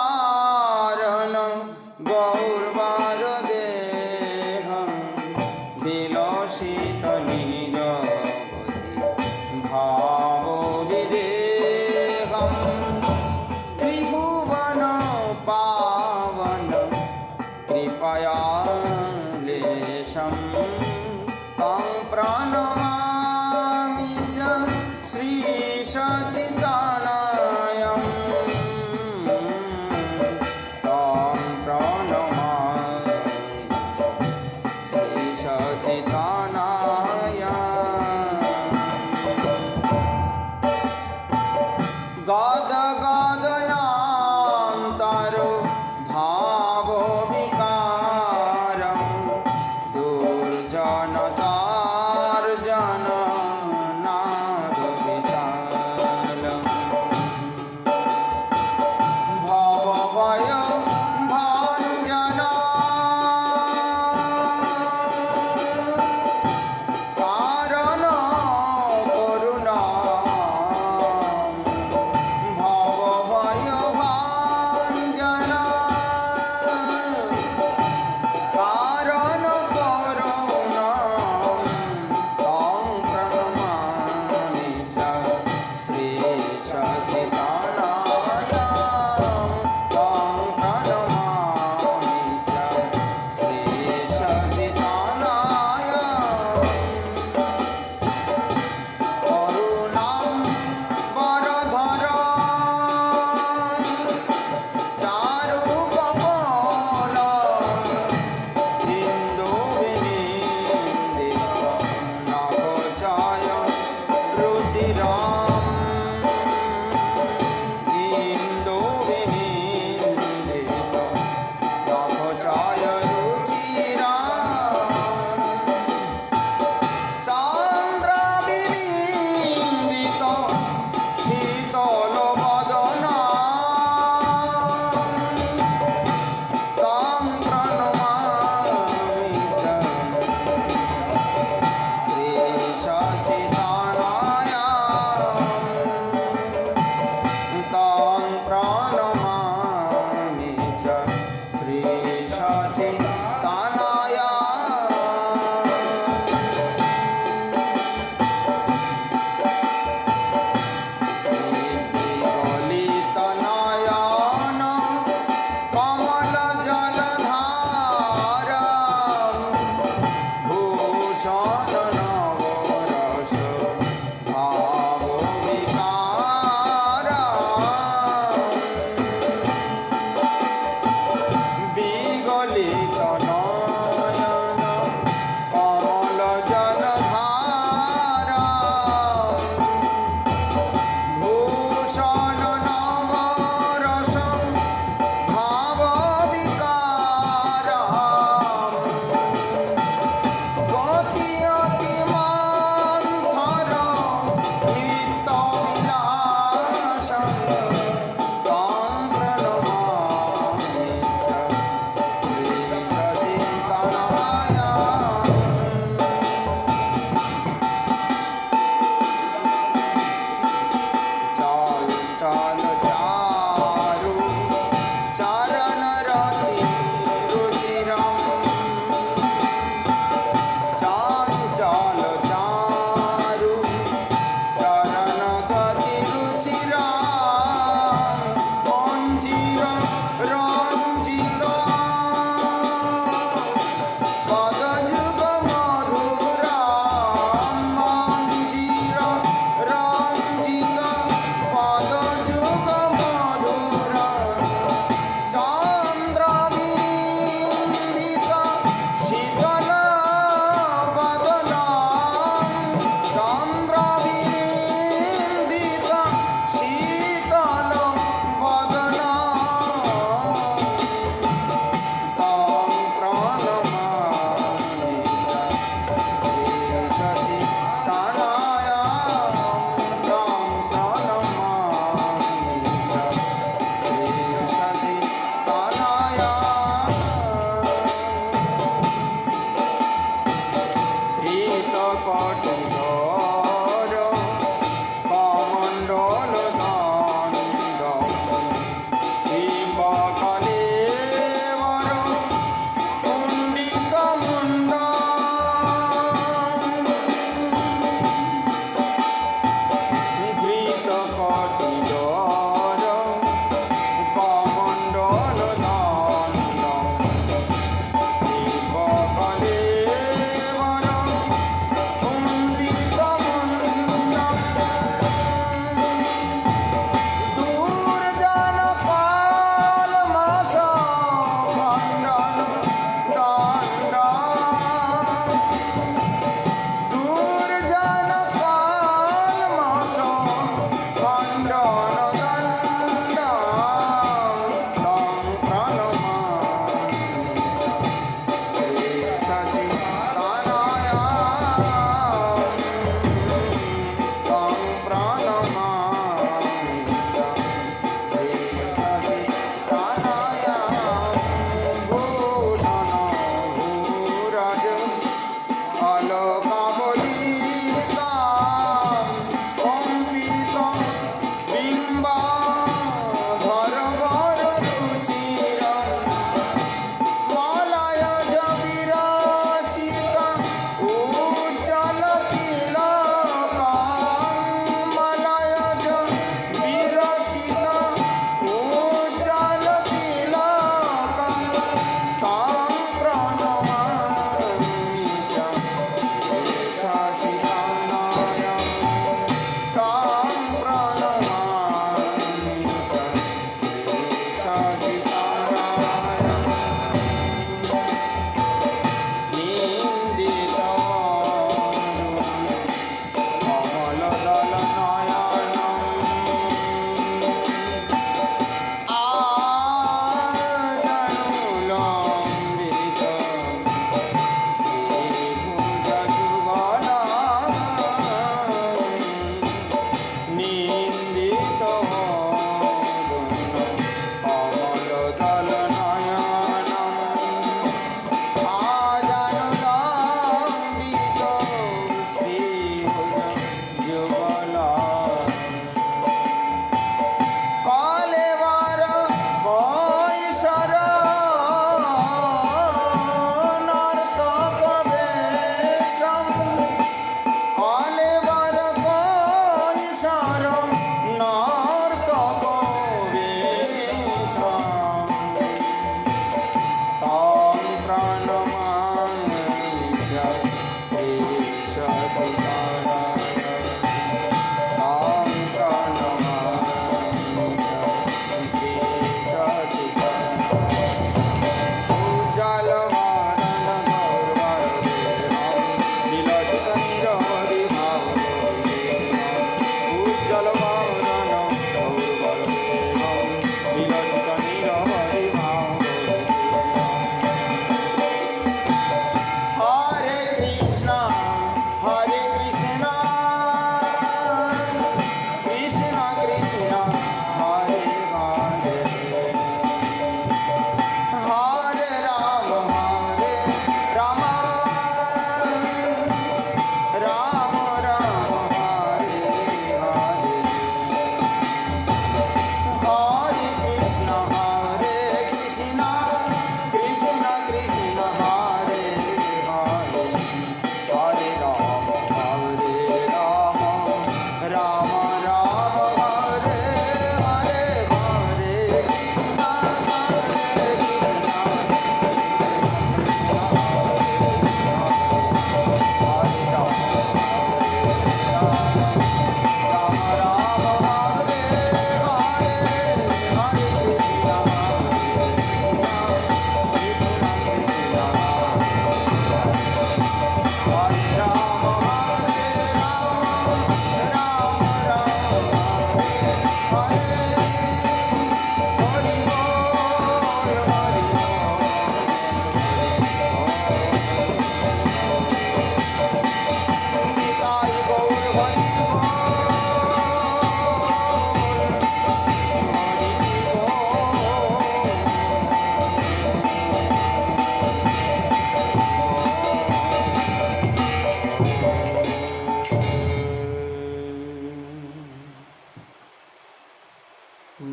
उज्जलवारण गौरवारदेहं विलसित निरवधि भावविदेहं त्रिभुवन पावन कृपयालेशं तं प्रणमामि च श्री सच्चिदानयं तं प्रणमामि च श्री सच्चिदानयम् गदगदयान्तरो भावविकारं दुर्जनतार्जन नादविशाल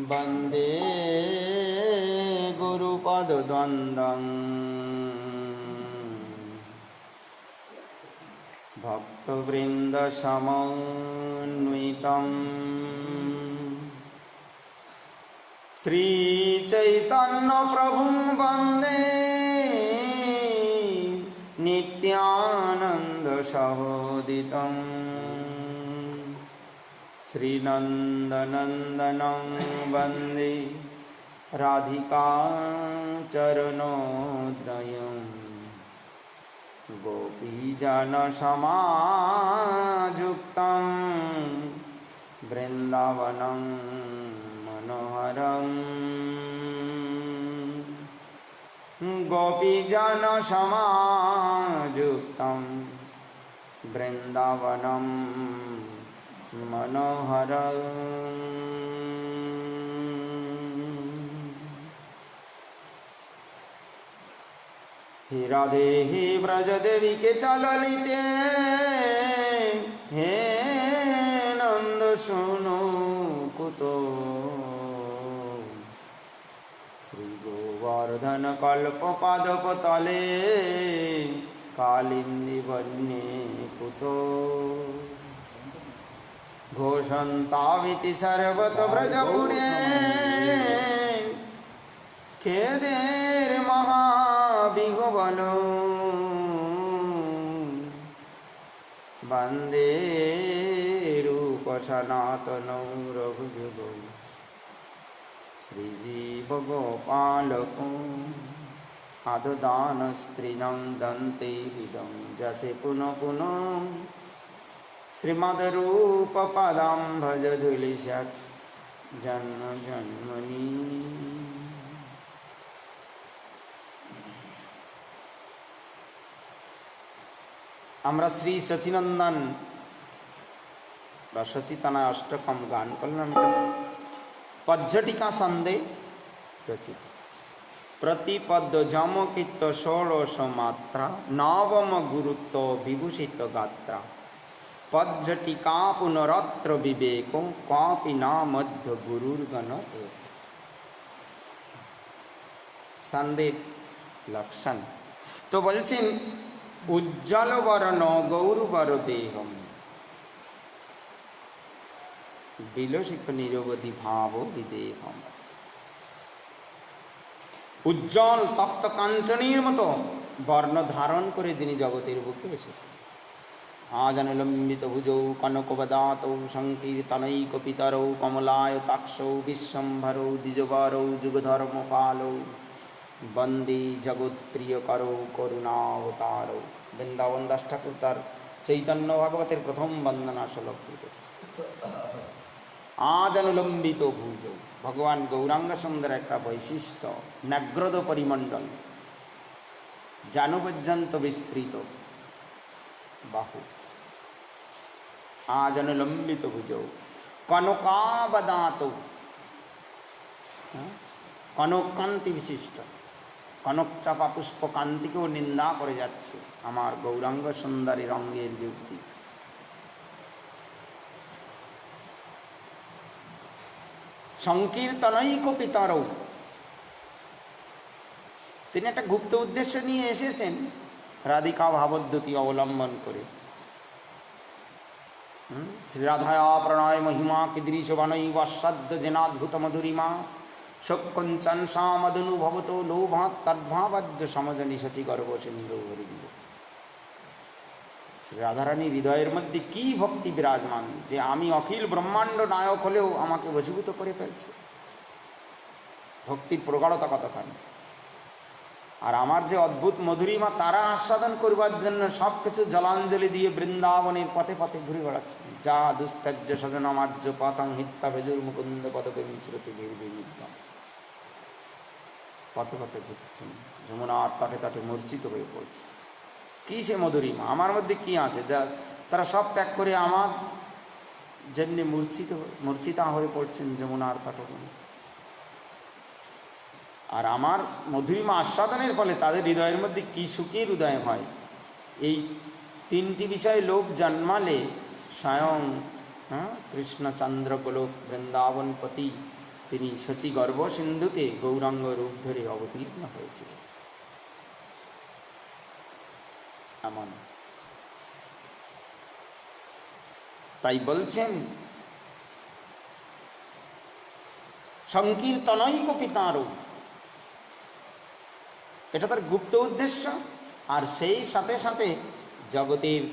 वन्दे गुरुपदद्वन्द्वं भक्तवृन्दसमन्वितं श्रीचैतन्यप्रभुं वन्दे नित्यानन्दसहोदितं श्रीनन्दनन्दनं वन्दे राधिकाचरणोदयं गोपीजनसमायुक्तं वृन्दावनं मनोहरम् गोपीजनसमायुक्तं वृन्दावनं मनोहरम्। हे राधे हे ब्रजदेवी के चललिते, हे नंद सुनो कुतो, श्री गोवर्धन कल्प पादपतले कालिंदी वन्ये कुतो, घोषन्ताविति सर्वत ब्रजपुरे खेदेर महाबिहोबलो, वन्दे रूप सनातनौ रघुजुगौ श्रीजीवगोपालको आददान स्त्रीणं दन्ते हृदं जसे पुनः पुनः श्रीमद्रूपपदं भजधुलिशत् जन्म जन्मनि। আমরা শ্রী শচীনন্দন বা শচীতনয় অষ্টকম গান করলাম। এটা পজ্জটিকা ছন্দে রচিত। প্রতিপদ্য যমকীর্ত ষোড়শ মাত্রা, নবম গুরুত্ব বিভূষিত গাত্রা, পজ্জটিকা পুনরত্র বিবেক কাপি না মধ্য গুরুর্গণ এক। ছন্দের লক্ষণ তো বলছেন, উজ্জ্বল বর্ণ গৌরবর দেহম বিলসিত নিরবধি ভাব বিদেহম। উজ্জ্বল তপ্ত কাঞ্চনীর মতো বর্ণ ধারণ করে যিনি জগতের বুকে এসেছেন। আজনলম্বিত ভুজৌ কনকবদাতৌ সংকীর্তনৈক পিতরৌ কমলায়তাক্ষৌ বিশ্বম্ভরৌ দ্বিজবরৌ যুগধর্মপালৌ বন্দে জগৎপ্রিয় করৌ করুণাবতারৌ। বৃন্দাবন দাস ঠাকুর তার চৈতন্য ভাগবতের প্রথম বন্দনা শ্লোক লিখেছে। আজনুলম্বিত ভুজ, ভগবান গৌরাঙ্গ সুন্দর একটা বৈশিষ্ট্য, ন্যাগ্রদ পরিমণ্ডল, জানু পর্যন্ত বিস্তৃত বাহু। আজনুলম্বিত ভুজ কনকাবদাত, কনকান্তি বিশিষ্ট, কনক চাপা পুষ্প কান্তিকেও নিন্দা করে যাচ্ছে আমার গৌরাঙ্গ সুন্দরী রঙ্গের যুক্তি। সংকীর্তনৈক পিতরৌ, তিনি একটা গুপ্ত উদ্দেশ্য নিয়ে এসেছেন রাধিকা ভাবদ্যুতি অবলম্বন করে। শ্রীরাধায়া প্রণয় মহিমা কিদৃশ বনৈব সদ্য জেনাদ্ভুত মধুরিমা শোকঞ্চন সামদনুভবত লোভাৎ তদ্ভাবাদ্য সমজনী শচী গর্ভসে নিরোহরি দিল। শ্রী রাধারানীর হৃদয়ের মধ্যে কি ভক্তি বিরাজমান যে আমি অখিল ব্রহ্মাণ্ড নায়ক হলেও আমাকে বশীভূত করে ফেলছে। ভক্তির প্রগাঢ়তা কতখানি! আর আমার যে অদ্ভুত মধুরিমা তারা আস্বাদন করবার জন্য সব কিছু জলাঞ্জলি দিয়ে বৃন্দাবনের পথে পথে ঘুরে বেড়াচ্ছে। যা দুস্ত্য সজনমার্য পতং হিত্যা ভেজুর মুকুন্দ পদবেন শ্রুতি ভীর্বিদম। পথে পথে ঘুরছেন, যমুনার তটে তটে মূর্ছিত হয়ে পড়ছে। কী সে মধুরিমা, আমার মধ্যে কি আছে যা তারা সব ত্যাগ করে আমার জন্য মূর্ছিতা হয়ে পড়ছেন যমুনার তটবনে। আর আমার মধুরিমা আস্বাদনের ফলে তাদের হৃদয়ের মধ্যে কী সুখের উদয় হয়। এই তিনটি বিষয়ে লোক জন্মালে স্বয়ং কৃষ্ণচন্দ্র গোলক বৃন্দাবনপতি তিনি শচী গর্ভ সিন্ধুতে গৌরাঙ্গ রূপ ধরে অবতীর্ণ হয়েছিলেন। এমন তাই বলছেন সংকীর্তনৈক পিতারও, এটা তার গুপ্ত উদ্দেশ্য। আর সেই সাথে সাথে জগতের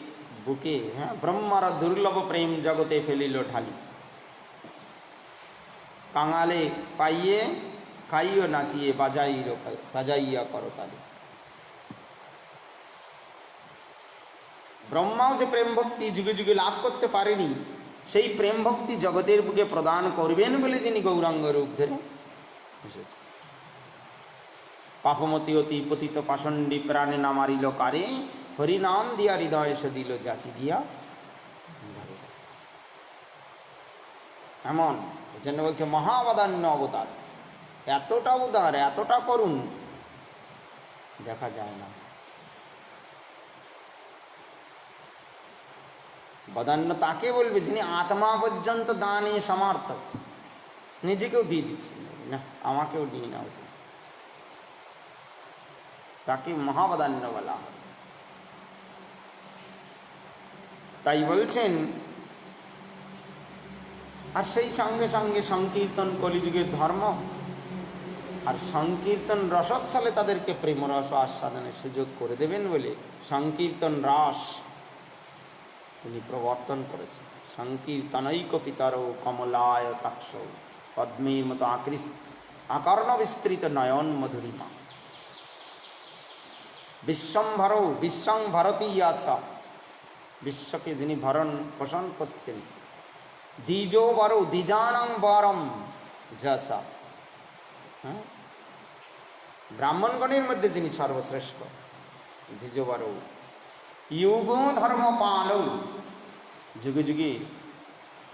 বুকে ব্রহ্মার দুর্লভ প্রেম জগতে ফেলিল ঢালি, কাঙালে পাইয়ে খাইও নাচিয়ে বাজাইয়া করতালি। ব্রহ্মাও যে প্রেম ভক্তি যুগে যুগে লাভ করতে পারেনি, সেই প্রেম ভক্তি জগতের বুকে প্রদান করবেন বলে যিনি গৌরাঙ্গ রূপ ধরে এসেছেন। পাপমতি অতি পতিত পাষণ্ডী প্রাণে না মারিল কারে, হরিনাম দিয়া হৃদয় সে দিল যাচি দিয়া। এমন জন্য বলছে মহাবদান্য অবতার, এতটা উদার এতটা করুণ দেখা যায় না। বদান্য তাকে বলবে যিনি আত্মা পর্যন্ত দানে সমর্থক, নিজেকেও দিয়ে দিচ্ছেন, না আমাকেও দিয়ে নাও, তাকে মহাবদান্য বলা হয়। তাই বলছেন আর সেই সঙ্গে সঙ্গে সংকীর্তন কলিযুগের ধর্ম, আর সংকীর্তন রসস্থলে তাদেরকে প্রেমরস আস্বাদনের সুযোগ করে দেবেন বলে সংকীর্তন রস তিনি প্রবর্তন করেছেন। সংকীর্তনৈক পিতার কমলায় তাক্ষ, পদ্মের মতো আকর্ণ বিস্তৃত নয়ন মধুরিমা, বিশ্বং ভরতী আশা, বিশ্বকে যিনি ভরণ পোষণ করছেন। দ্বিজো বরো দ্বিজানং বরম যশা, ব্রাহ্মণগণের মধ্যে যিনি সর্বশ্রেষ্ঠ। দ্বিজ বরো যুগ ধর্ম পালৌ, যুগে যুগে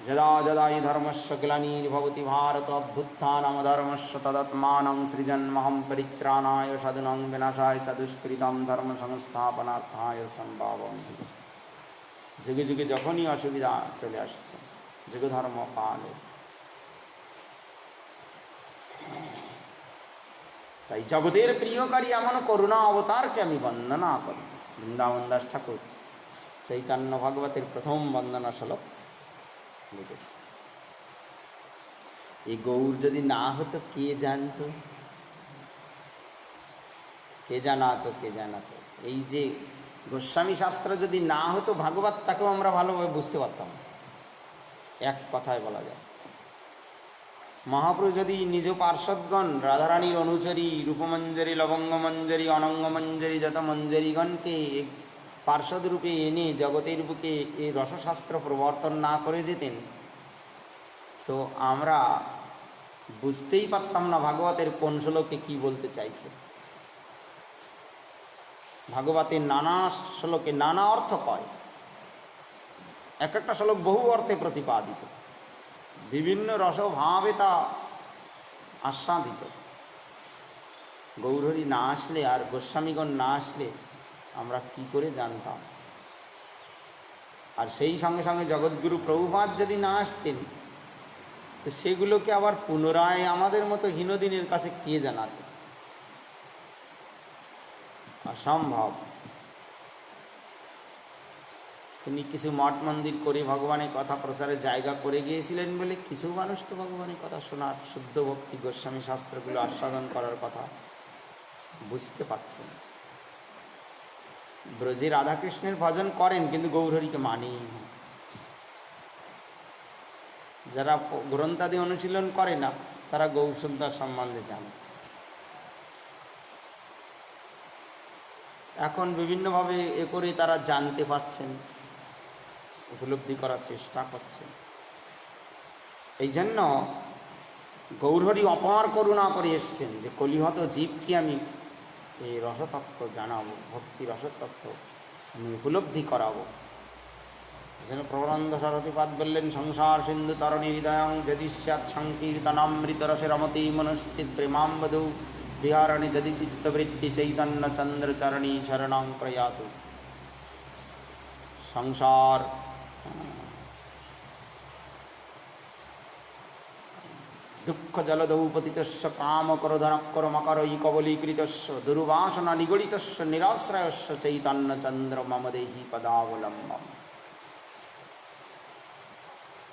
যদা যদা হি ধর্মস্য গ্লানির্ভবতি ভারত অভ্যুত্থানম ধর্মস্য তদাত্মানং সৃজন্মহং পরিত্রাণায় সাধুনাং বিনাশায় চ দুষ্কৃতং ধর্ম সংস্থাপনার্থায় সম্ভাবমি। যুগে যুগে যখনই অসুবিধা চলে আসছে, যুগ ধর্ম পালৌ। তাই জগতের প্রিয়কারী এমন করুণা অবতারকে আমি বন্দনা করি। বৃন্দাবন দাস ঠাকুর চৈতন্য ভাগবতের প্রথম বন্দনা শ্লোক লিখেছে। এই গৌর যদি না হতো কে জানতো, কে জানাতো। এই যে গোস্বামী শাস্ত্র যদি না হতো, ভাগবতটাকেও আমরা ভালোভাবে বুঝতে পারতাম। এক কথায় বলা যায়, মহাপ্রভু যদি নিজ পার্শ্বদগণ রাধারানীর অনুচরী রূপমঞ্জরী লবঙ্গমঞ্জরী অনঙ্গমঞ্জরী যত মঞ্জরীগণকে পার্শ্বদ রূপে এনে জগতের বুকে এই রসশাস্ত্র প্রবর্তন না করে যেতেন, তো আমরা বুঝতেই পারতাম না ভাগবতের কোন শ্লোকে কী বলতে চাইছে। ভাগবতের নানা শ্লোকে নানা অর্থ কয়, এক একটা শ্লোক বহু অর্থে প্রতিপাদিত, বিভিন্ন রসভাবে তা আস্বাদিত। গৌরহরি না আসলে আর গোস্বামীগণ না আসলে আমরা কি করে জানতাম? আর সেই সঙ্গে সঙ্গে জগৎগুরু প্রভুপাদ যদি না আসতেন, তো সেগুলোকে আবার পুনরায় আমাদের মতো হীনদিনের কাছে কে জানাত? অসম্ভব। তিনি কিছু মঠ মন্দির করে ভগবানের কথা প্রচারের জায়গা করে গিয়েছিলেন বলে কিছু মানুষ তো ভগবানের কথা শোনার, শুদ্ধ ভক্তি গোস্বামী শাস্ত্রগুলো আস্বাদন করার কথা বুঝতে পারছেন। ব্রজে রাধাকৃষ্ণের ভজন করেন কিন্তু গৌরহরিকে মানেই না। যারা গ্রন্থাদি অনুশীলন করে না তারা গৌরসুন্দর সম্বন্ধে জানে। এখন বিভিন্নভাবে এ করে তারা জানতে পারছেন, উপলব্ধি করার চেষ্টা করছেন। এই জন্য গৌরহরি অপার করুণা করে এসছেন যে কলিহত জীবকে আমি এই রসতত্ত্ব জানাবো, ভক্তি রসতত্ত্ব আমি উপলব্ধি করাবো। যেন প্রবরানন্দ সরস্বতীপাদ বললেন, সংসার সিন্ধু তরণী হৃদয়ং যদি স্যাৎ সংকীর্তনামৃত রসে রমতি মনুষ্যিত প্রেমাম্বধূ বিহারণী যদি চিত্তবৃত্তি চৈতন্য চন্দ্রচরণী শরণং প্রয়াতু। সংসার দুঃখ জলদৌ পতিতস্য কাম করোধনক্কর মকরৈ কবলীকৃতস্য দুর্বাসনা নিগড়িতস্য নিরাশ্রয়স্য চৈতন্য চন্দ্র মম দেহি পদাবলম্বম।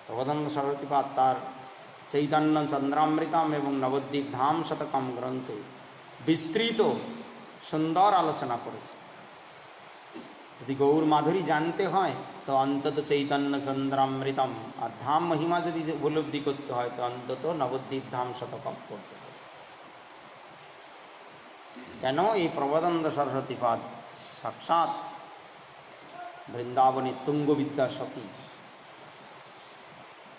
প্রবোধানন্দ সরস্বতীপাদ তার চৈতন্য চন্দ্রামৃতম এবং নবদ্বীপ ধাম শতকম গ্রন্থে বিস্তৃত সুন্দর আলোচনা করেছে। যদি গৌর মাধুরী জানতে হয় তো অন্তত চৈতন্য চন্দ্রামৃতম, আর ধাম মহিমা যদি উপলব্ধি করতে হয় তো অন্তত নবদ্বীপ ধাম শতকম করতে হবে। কেন? এই প্রবোধানন্দ সরস্বতীপাদ সাক্ষাৎ বৃন্দাবনের তুঙ্গবিদ্যা সখী।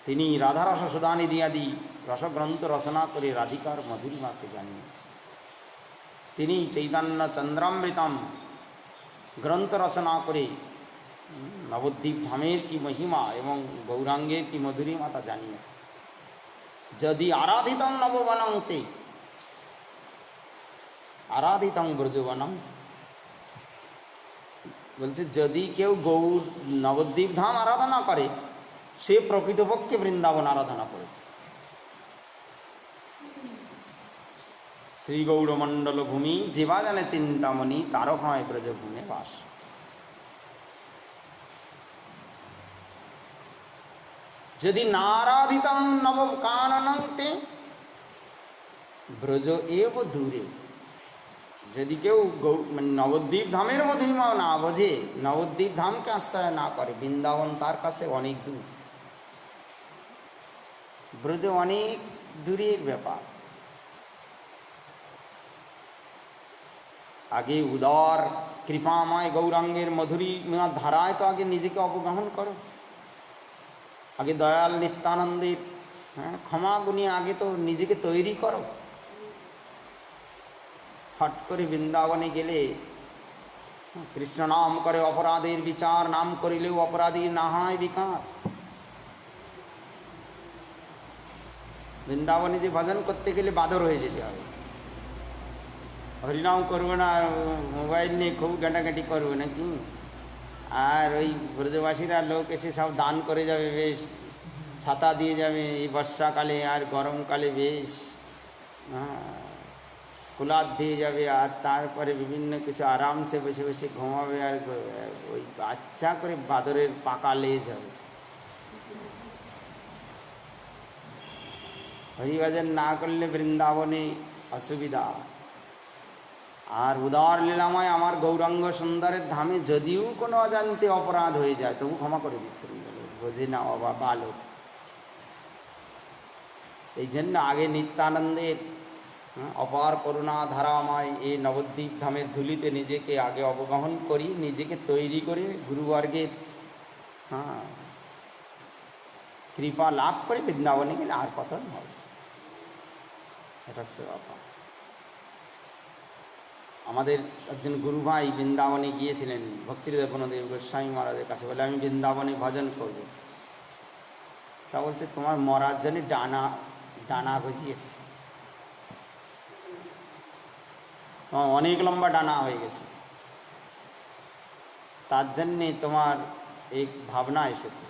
তিনি রাধারস সুধানিধিয়াদি রসগ্রন্থ রচনা করে রাধিকার মধুরিমাকে জানিয়েছেন। তিনি চৈতন্য চন্দ্রামৃতম গ্রন্থ রচনা করে নবদ্বীপ ধামের কি মহিমা এবং গৌরাঙ্গের কি মধুরিমা তা জানিয়েছে। যদি আরাধিতং নববনংতে, আরাধিতং ব্রজবনং, বলছে যদি কেউ গৌর নবদ্বীপ ধাম আরাধনা করে সে প্রকৃতপক্ষে বৃন্দাবন আরাধনা করেছে। শ্রী গৌরমণ্ডল ভূমি যেবা জানে চিন্তামণি, তারও হয় ব্রজভূমে বাস। যদি নারাধিতং নবকাননন্তে ব্রজ এব দূরে, যদি কেউ নবদ্বীপ ধামের মহিমা না বোঝে, নবদ্বীপ ধামকে আশ্রয় না করে, বৃন্দাবন তার কাছে অনেক দূর, ব্রজ অনেক দূরের ব্যাপার। আগে উদার কৃপাময় গৌরাঙ্গের মধুরিমা ধারায় তো আগে নিজেকে অবগাহন করো, আগে দয়াল নিত্যানন্দের ক্ষমা গুণিয়ে আগে তো নিজেকে তৈরি করো। হট করে বৃন্দাবনে গেলে কৃষ্ণ নাম করে অপরাধের বিচার, নাম করিলেও অপরাধী না হয় বিকার। বৃন্দাবনে যে ভজন করতে গেলে বাদর হয়ে যেতে হবে, হরিনাম করবো না, মোবাইল নিয়ে খুব ঘাঁটাঘাঁটি করবো নাকি, আর ওই ব্রজবাসীরা লোক এসে সব দান করে যাবে, বেশ ছাতা দিয়ে যাবে এই বর্ষাকালে, আর গরমকালে বেশ কুলার দিয়ে যাবে, আর তারপরে বিভিন্ন কিছু আরামসে বসে বসে ঘুমাবে, আর ওই আচ্ছা করে বাদরের পাকা লেজ হবে। হরিভজন না করলে বৃন্দাবনে অসুবিধা। আর উদার লীলাময় আমার গৌরাঙ্গ সুন্দরের ধামে যদিও কোনো অজান্তে অপরাধ হয়ে যায় তবু ক্ষমা করে দিচ্ছেন, বোঝে না বাবা বালক। এই জন্য আগে নিত্যানন্দের অপার করুণা ধারাময় এই নবদ্বীপ ধামের ধুলিতে নিজেকে আগে অবগাহন করি, নিজেকে তৈরি করে গুরুবর্গের কৃপা লাভ করে বৃন্দাবনে গেলে আর কথা হবে। এটা হচ্ছে ব্যাপার। আমাদের একজন গুরু ভাই বৃন্দাবনে গিয়েছিলেন ভক্তিদেবনদেব গোস্বামী মহারাজের কাছে, বলে আমি বৃন্দাবনে ভজন করব। তা বলছে তোমার মরার জন্য ডানা গজিয়েছে, তোমার অনেক লম্বা ডানা হয়ে গেছে, তার জন্যে তোমার এই ভাবনা এসেছে।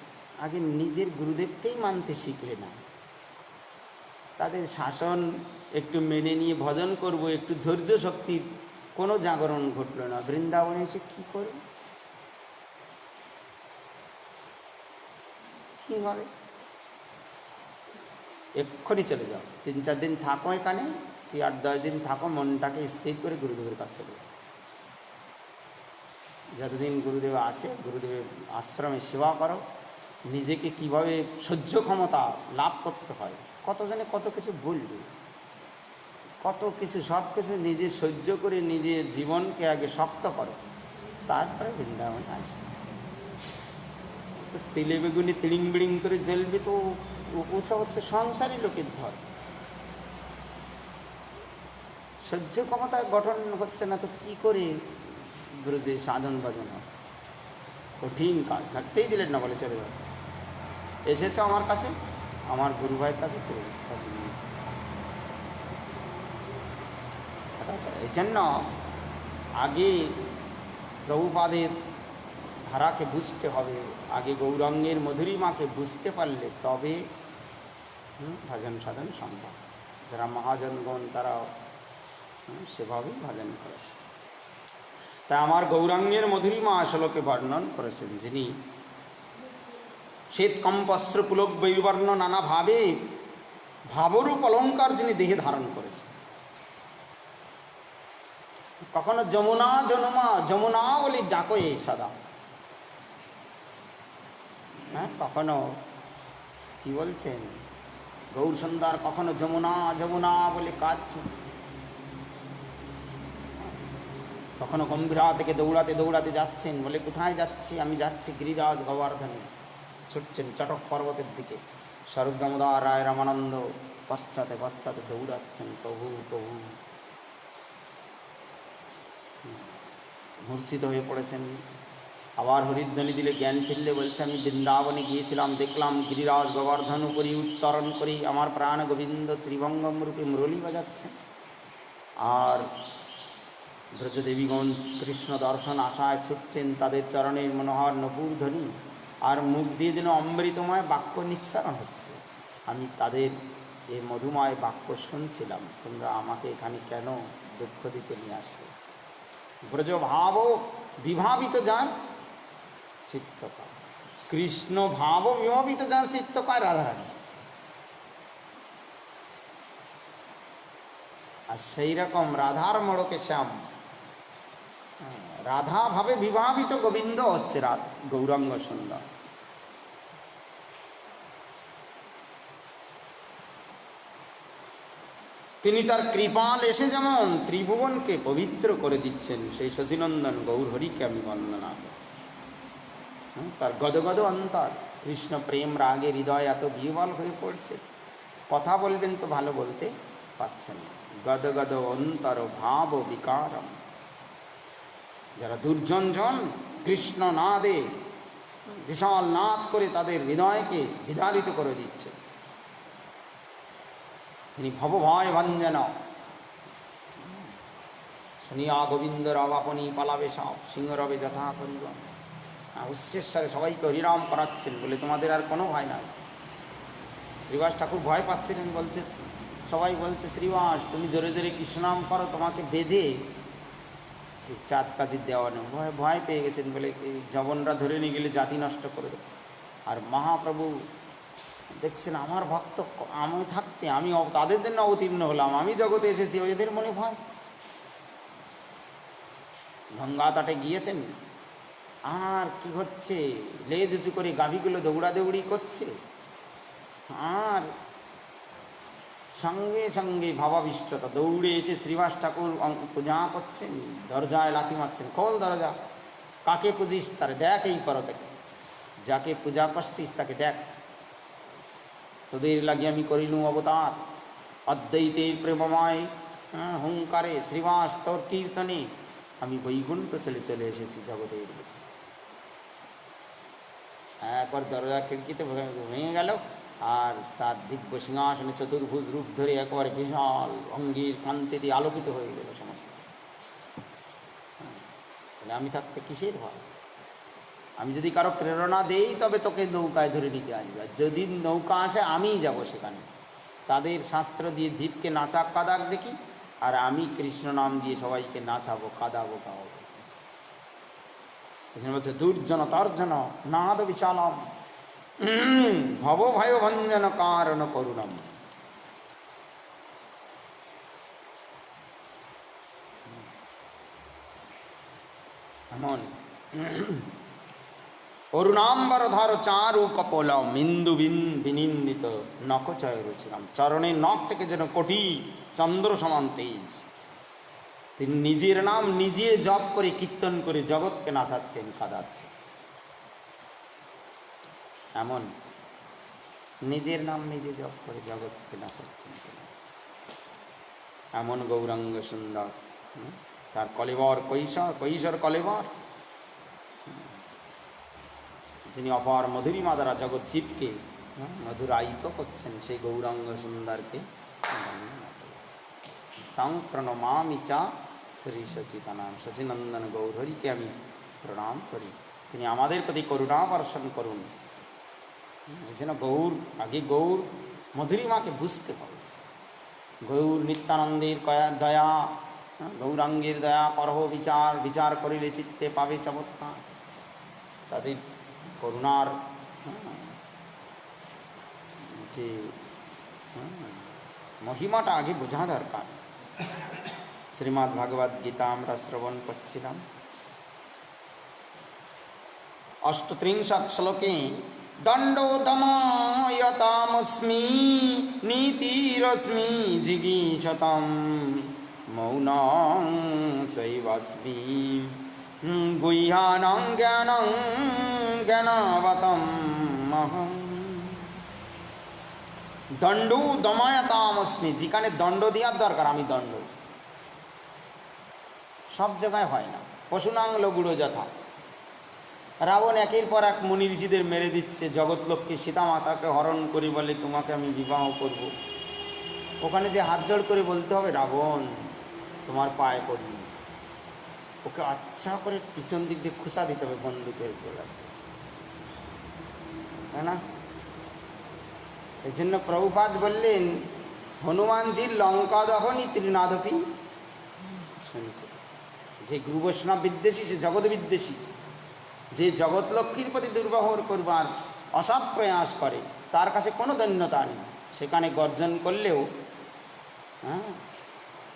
আগে নিজের গুরুদেবকেই মানতে শিখলে না, তাদের শাসন একটু মেনে নিয়ে ভজন করব, একটু ধৈর্য শক্তির কোনো জাগরণ ঘটল না। বৃন্দাবনে এসে কী করবে, কী হবে? এক্ষুনি চলে যাও, 3-4 দিন থাকো এখানে, কি 8-10 দিন থাকো, মনটাকে স্থির করে গুরুদেবের কাছে চলে যাও। যতদিন গুরুদেব আসে গুরুদেবের আশ্রমে সেবা করো, নিজেকে কিভাবে সহ্য ক্ষমতা লাভ করতে হয়, কতজনে কত কিছু বলবে, কত কিছু, সব কিছু নিজে সহ্য করে নিজের জীবনকে আগে শক্ত করো, তারপরে বৃন্দাবনে আসে। তো তেলে বেগুনি তিড়িং বিড়িং করে জ্বলবে, তো ওটা হচ্ছে সংসারী লোকের ধর। সহ্য ক্ষমতা গঠন হচ্ছে না তো কী করে ব্রজে সাধন ভজন হবে? কঠিন কাজ, থাকতেই দিলেন না, বলে চলে যাবে। এসেছে আমার কাছে, আমার গুরু ভাইয়ের কাছে করে এই জন্য আগে প্রভুপাদের ধারাকে বুঝতে হবে, আগে গৌরাঙ্গের মধুরিমাকে বুঝতে পারলে তবে ভজন সাধন সম্ভব। যারা মহাজনগণ তারাও সেভাবেই ভজন করেছে। তাই আমার গৌরাঙ্গের মধুরিমা শ্লোকে বর্ণন করেছেন, যিনি শ্বেত কম্পস্র পুলক বৈবর্ণ নানা ভাবে ভাবরূপ অলঙ্কার যিনি দেহে ধারণ করেছেন। কখনো যমুনা যমুনা যমুনা বলে ডাকোয় সদা, হ্যাঁ, কখনো কি বলছেন গৌর সুন্দর, কখনো যমুনা যমুনা বলে কাঁদছেন, কখনো গম্ভীরা থেকে দৌড়াতে দৌড়াতে যাচ্ছেন, বলে কোথায় যাচ্ছি, আমি যাচ্ছি গিরিরাজ গোবর্ধনে। ছুটছেন চটক পর্বতের দিকে। স্বরূপ দামোদর রায় রামানন্দ পশ্চাতে পশ্চাতে দৌড়াচ্ছেন, প্রভু প্রভু। মূর্ছিত হয়ে পড়েছেন। আবার হরিধ্বনি দিলে জ্ঞান ফিরলে বলছে, আমি বৃন্দাবনে গিয়েছিলাম, দেখলাম গিরিরাজ গোবর্ধন উপরই উত্তরণ করি আমার প্রাণ গোবিন্দ ত্রিভঙ্গম রূপে মুরলী বাজাচ্ছেন। আর ব্রজদেবীগণ কৃষ্ণ দর্শন আশায় ছুটছেন, তাদের চরণের মনোহর নপুর ধ্বনি আর মুখ দিয়ে যেন অমৃতময় বাক্য নিঃসরণ হচ্ছে। আমি তাদের এই মধুময় বাক্য শুনছিলাম, তোমরা আমাকে এখানে কেন দুঃখ দিতে নিয়ে আসলে? ব্রজ ভাব বিভাবিত যান চিত্তকার, কৃষ্ণ ভাব বিভাবিত যান চিত্তকার রাধারানী। আর সেই রকম রাধার মোড়কে শ্যাম, রাধা ভাবে বিভাবিত গোবিন্দ হচ্ছে গৌরাঙ্গ সুন্দর। তিনি তার কৃপাল এসে যেমন ত্রিভুবনকে পবিত্র করে দিচ্ছেন, সেই শশীনন্দন গৌর হরিকে আমি বন্দনা করি। তার গদগদ অন্তর, কৃষ্ণ প্রেম রাগে হৃদয় এত বিহ্বল হয়ে পড়ছে, কথা বলবেন তো ভালো বলতে পারছেন না। গদগদ অন্তর ভাব বিকারম। যারা দুর্জনজন কৃষ্ণ নাদে বিশাল নাদ করে তাদের হৃদয়কে বিদারিত করে দিচ্ছে। তিনি ভবভয় ভঞ্জন শুনিয়া গোবিন্দর অবাপনী পালাবে সব, সিংহরবে যথা করিব। উচ্চেশ্বরে সবাইকে হরিরাম করাচ্ছেন, বলে তোমাদের আর কোনো ভয় নাই। শ্রীবাস ঠাকুর ভয় পাচ্ছিলেন, বলছে সবাই বলছে, শ্রীবাস তুমি জোরে জোরে কৃষ্ণনাম করো, তোমাকে বেঁধে চাঁদ কাজির দেওয়া নেই। ভয় পেয়ে গেছেন, বলে জবনরা ধরে নিয়ে গেলে জাতি নষ্ট করে দেবে। আর মহাপ্রভু দেখছেন আমার ভক্ত আমি থাকতে আমি তাদের জন্য অবতীর্ণ হলাম, আমি জগতে এসেছি, ওদের মনে ভয়। গঙ্গা তটে গিয়েছেন, আর কি হচ্ছে, লেজ উঁচু করে গাভীগুলো দৌড়াদৌড়ি করছে, আর সঙ্গে সঙ্গে ভাবাবিষ্টতা দৌড়ে এসে শ্রীবাস ঠাকুর পূজা করছেন, দরজায় লাথি মারছেন, খোল দরজা, কাকে পুজিস তারে দেখ, এই পরতে যাকে পূজা করছিস তাকে দেখ, তোদের লাগে আমি করিলুম অবতার, অদ্বৈতের প্রেমময় হুঙ্কারে শ্রীবাস তোর কীর্তনে আমি বৈকুণ্ঠ ছেলে চলে এসেছি জগতের। একবার দরজা খিড়কিতে ভেঙে গেল, আর তার দিব্য সিংহাসনে চতুর্ভুজ রূপ ধরে একেবারে বিশাল অঙ্গীর কান্তিতে আলোকিত হয়ে গেল সমস্ত। আমি থাকতে কিসের ভয়? আমি যদি কারো প্রেরণা দেই তবে তোকে নৌকায় ধরে নিতে আসবে, যদি নৌকা আসে আমিই যাব সেখানে। তাদের শাস্ত্র দিয়ে জীবকে নাচা কাদাক দেখি, আর আমি কৃষ্ণ নাম দিয়ে সবাইকে নাচাবো কাদাবো গাওয়াবো। এখানে বলছে দুর্জন তর্জন নাদ বিশালম ভব ভয় ভঞ্জন কারণ করুণম। এমন অরুণাম্বর ধর চারু কপল মিন্দু বিনিন্দিত নখচয় রুচিরাম। চরণের নখ থেকে যেন কোটি চন্দ্র সমান তেজ। তিনি নিজের নাম নিজে জপ করে কীর্তন করে জগৎকে নাচাচ্ছেন, কাঁদাচ্ছেন। এমন নিজের নাম নিজে জপ করে জগৎকে নাচাচ্ছেন, এমন গৌরাঙ্গ সুন্দর। তার কলেবর কৈশোর কলেবর, যিনি অপার মধুরিমা দ্বারা জগৎ জীবকে মধুরায়িত করছেন, সেই গৌরাঙ্গ সুন্দরকে তাং প্রণমামি চা শ্রী সচিতানাম। শচীনন্দন গৌরহরিকে আমি প্রণাম করি, তিনি আমাদের প্রতি করুণা বর্ষণ করুন। যেন গৌর আগে গৌর মধুরিমাকে বুঝতে হবে। গৌর নিত্যানন্দের দয়া, গৌরাঙ্গের দয়া করহ বিচার, বিচার করিলে চিত্তে পাবে চমৎকার। তাদের করুণার যে মহিমাটা আগে বোঝা দরকার। শ্রীমদ্ ভাগবত গীতা আমরা শ্রবণ করছিলাম। 38 শ্লোকে দণ্ডো দময়তামস্মি নীতিরস্মি জিগীষতাম মৌনং চৈবাস্মি গুহ্যানাং জ্ঞানং জ্ঞানবতম অহং। দণ্ড দময়তামস্মি, যেখানে দণ্ড দেওয়ার দরকার আমি দণ্ড, সব জায়গায় হয় না। পশুনাং লগুড়ো যথা, রাবণ একের পর এক মুনি ঋষিদের মেরে দিচ্ছে, জগৎলক্ষ্মী সীতা মাতাকে হরণ করি বলে তোমাকে আমি বিবাহ করব। ওখানে যে হাত জোড় করে বলতে হবে রাবণ তোমার পায়ে পড়ি, ওকে আচ্ছা করে পিছন দিক দিয়ে খুশা দিতে হবে বন্দুকের গোলায়, তাই না? এই জন্য প্রভুপাদ বললেন হনুমানজির লঙ্কা দহনী ত্রিনাদপি শুনেছে। যে গুরু বৈষ্ণব বিদ্বেষী সে জগৎ বিদ্বেষী, যে জগৎ লক্ষ্মীর প্রতি দুর্ব্যবহার করবার অসৎ প্রয়াস করে তার কাছে কোনো দৈন্যতা নেই। সেখানে গর্জন করলেও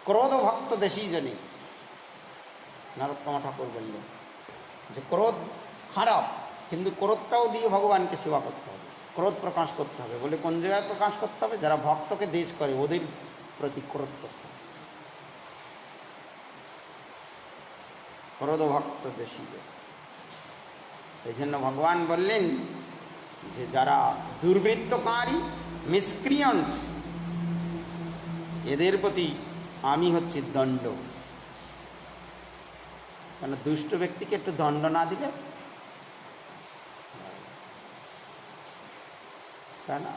ক্রোধ ভক্ত দেশী জনে, নরোত্তম ঠাকুর বললেন যে ক্রোধ খারাপ, কিন্তু ক্রোধটাও দিয়ে ভগবানকে সেবা করতে হবে, ক্রোধ প্রকাশ করতে হবে। বলে কোন জায়গায় প্রকাশ করতে হবে? যারা ভক্তকে দেশ করে ওদের প্রতি ক্রোধ করতে হবে। ক্রোধ ভক্ত দেশী। এই জন্য ভগবান বললেন যে যারা দুর্বৃত্তকারী মিসক্রিয়েন্টস, এদের প্রতি আমি হচ্ছি দণ্ড। কেন দুষ্ট ব্যক্তিকে একটু দণ্ড না দিলে, তাই না?